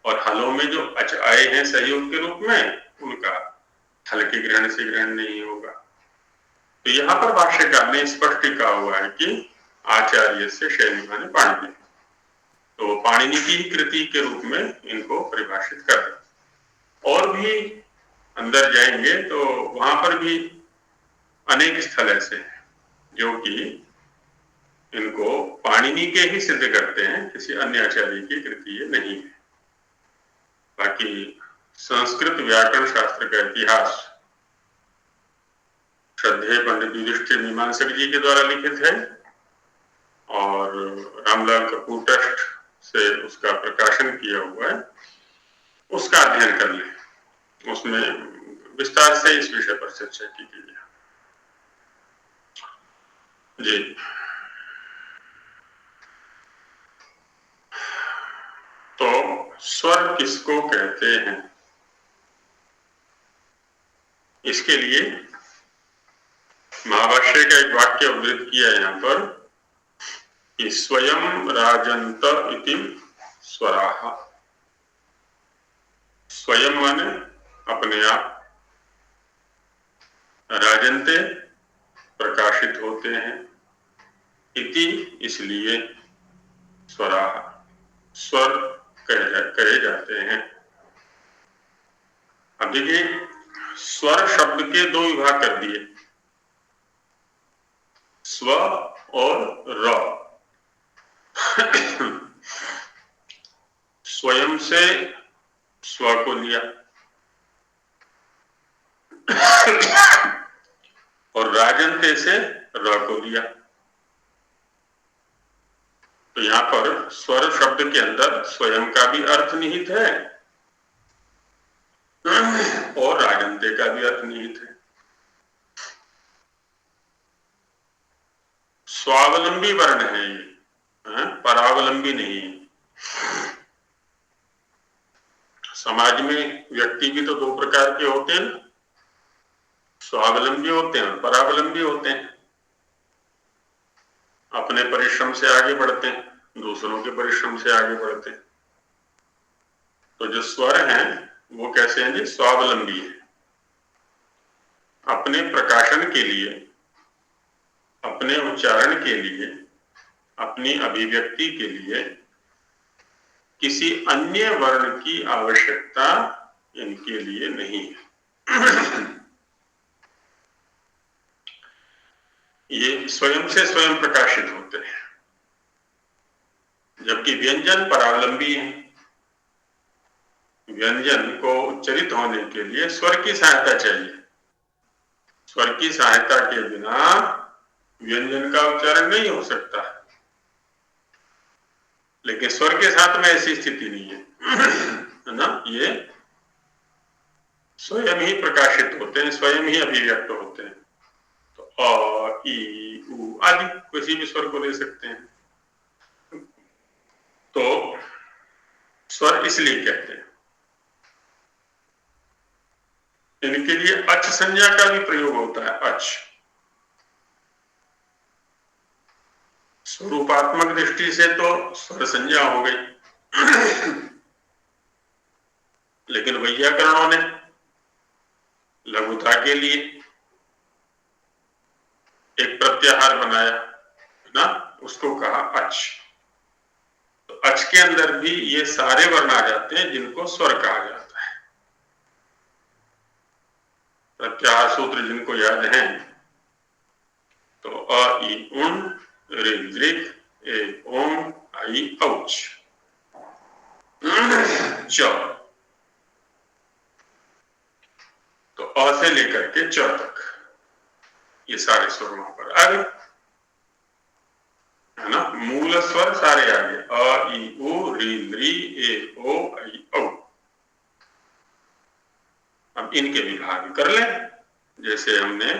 और हलों में जो अच आए हैं सहयोग के रूप में, उनका हल के ग्रहण से ग्रहण नहीं होगा। तो यहाँ पर भाष्यकार ने स्पष्ट कहा हुआ है कि आचार्य से शैली माने पाणिनि, तो पाणिनि की कृति के रूप में इनको परिभाषित कर रहे। और भी अंदर जाएंगे तो वहां पर भी अनेक स्थल ऐसे हैं जो कि इनको पाणिनि के ही सिद्ध करते हैं, किसी अन्य आचार्य की कृति ये नहीं है। बाकी संस्कृत व्याकरण शास्त्र का इतिहास श्रद्धेय पंडित युधिष्ठिर मीमांसक जी के द्वारा लिखित है, और रामलाल कपूर ट्रस्ट से उसका प्रकाशन किया हुआ है, उसका अध्ययन कर लें, उसमें विस्तार से इस विषय पर चर्चा की गई है जी। तो स्वर किसको कहते हैं, इसके लिए महाभाष्य का एक वाक्य उद्धृत किया यहाँ पर कि स्वयं राजंत इति स्वराः। स्वयं माने अपने आप, राजंते प्रकाशित होते हैं, इति इसलिए, स्वराः स्वर कहे जाते हैं। अब देखिए, स्वर शब्द के दो विभाग कर दिए, स्व और र। स्वयं से स्व को लिया और राजंते से र को लिया। तो यहां पर स्वर शब्द के अंदर स्वयं का भी अर्थ निहित है और राजंते का भी अर्थ निहित है। स्वावलंबी वर्ण है ये, परावलंबी नहीं है। समाज में व्यक्ति भी तो दो प्रकार के होते हैं, स्वावलंबी होते हैं और परावलंबी होते हैं। अपने परिश्रम से आगे बढ़ते हैं, दूसरों के परिश्रम से आगे बढ़ते हैं। तो जो स्वर हैं वो कैसे हैं जी? स्वावलंबी है। अपने प्रकाशन के लिए, अपने उच्चारण के लिए, अपनी अभिव्यक्ति के लिए किसी अन्य वर्ण की आवश्यकता इनके लिए नहीं है। ये स्वयं से स्वयं प्रकाशित होते हैं, जबकि व्यंजन परावलंबी है। व्यंजन को उच्चरित होने के लिए स्वर की सहायता चाहिए। स्वर की सहायता के बिना व्यंजन का उच्चारण नहीं हो सकता, लेकिन स्वर के साथ में ऐसी स्थिति नहीं है ना। ये स्वयं ही प्रकाशित होते हैं, स्वयं ही अभिव्यक्त होते हैं। तो अ, ई, उ आदि किसी भी स्वर को ले सकते हैं। तो स्वर इसलिए कहते हैं। इनके लिए अच संज्ञा का भी प्रयोग होता है। अच स्वरूपात्मक दृष्टि से तो स्वर संज्ञा हो गई, लेकिन वैयाकरणों ने लघुता के लिए एक प्रत्याहार बनाया ना, उसको कहा अच। तो अच के अंदर भी ये सारे वर्ण आ जाते हैं जिनको स्वर कहा जाता है। प्रत्याहार सूत्र जिनको याद हैं तो अ, ई, उन, ऋ, दृ, ए, ओम, आई, औच, च। तो अ से लेकर के च तक ये सारे स्वर वहां पर आ गए, है ना। मूल स्वर सारे आ गए, अ, ई, उ, ऋ, दृ, ए, ओ, आई, औ। अब इनके विभाग कर लें, जैसे हमने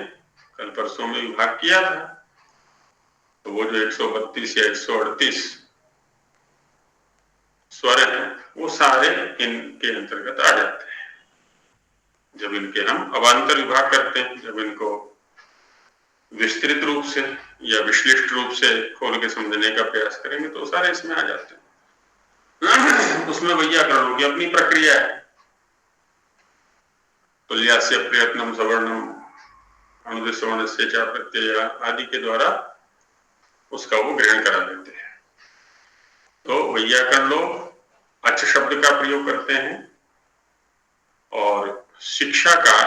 कल परसों में विभाग किया था। तो वो जो 132 या 138 स्वर हैं वो सारे इनके अंतर्गत आ जाते हैं जब इनके हम अवान्तर विभाग करते हैं। जब इनको विस्तृत रूप से या विश्लिष्ट रूप से खोल के समझने का प्रयास करेंगे तो सारे इसमें आ जाते हैं। उसमें वैयाकरणों की अपनी प्रक्रिया है। तुल्यास्य प्रयत्नम सवर्णम अनुदिश्रवण से चा प्रत्यय आदि के द्वारा उसका वो ग्रहण करा देते हैं। तो वैयाकरण लोग अच शब्द का प्रयोग करते हैं और शिक्षा का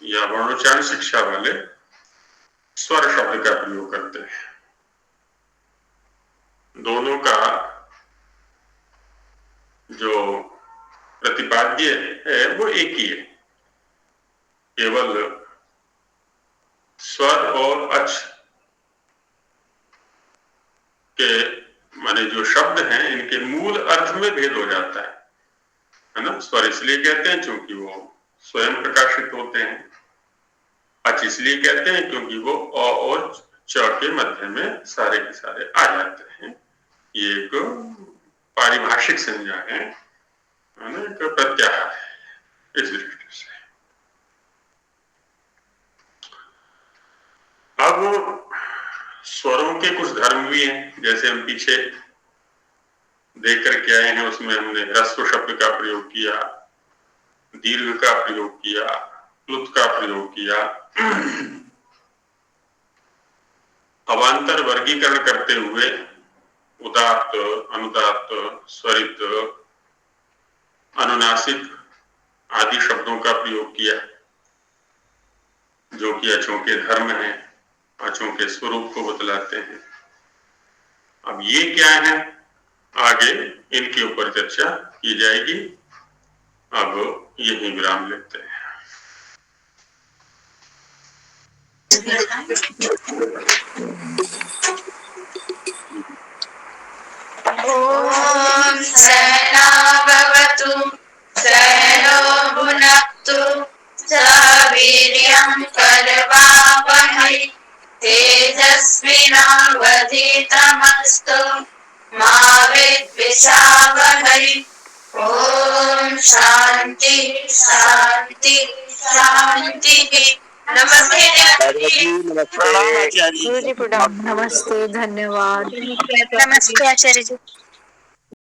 या वर्णोच्चारण शिक्षा वाले स्वर शब्द का प्रयोग करते हैं। दोनों का जो प्रतिपाद्य है वो एक ही है, केवल स्वर और अच के माने जो शब्द हैं इनके मूल अर्थ में भेद हो जाता है ना। स्वर इसलिए कहते हैं क्योंकि वो स्वयं प्रकाशित होते हैं। अच इसलिए कहते हैं क्योंकि वो अ और च के मध्य में सारे के सारे आ जाते हैं। ये एक पारिभाषिक संज्ञा है ना, एक प्रत्याहार है इस दृष्टि से। अब स्वरों के कुछ धर्म भी हैं, जैसे हम पीछे देख करके आए हैं। उसमें हमने ह्रस्व शब्द का प्रयोग किया, दीर्घ का प्रयोग किया, प्लुत का प्रयोग किया। अवान्तर वर्गीकरण करते हुए उदात्त, अनुदात्त, स्वरित, अनुनासिक आदि शब्दों का प्रयोग किया, जो कि अचों के धर्म हैं, अचों के स्वरूप को बतलाते हैं। अब ये क्या है, आगे इनके ऊपर चर्चा की जाएगी। अब यही विराम लेते हैं। ओम सहना भवतु सहनो भुनक्तु सह वीर्यं करवावहै तेजस्विनावधीतमस्तु मा विद्विषावहै। ओम शांति शांति शांति। नमस्ते प्रणाम आचार्य गुरु जी प्रणाम। नमस्ते, धन्यवाद। नमस्ते आचार्य जी।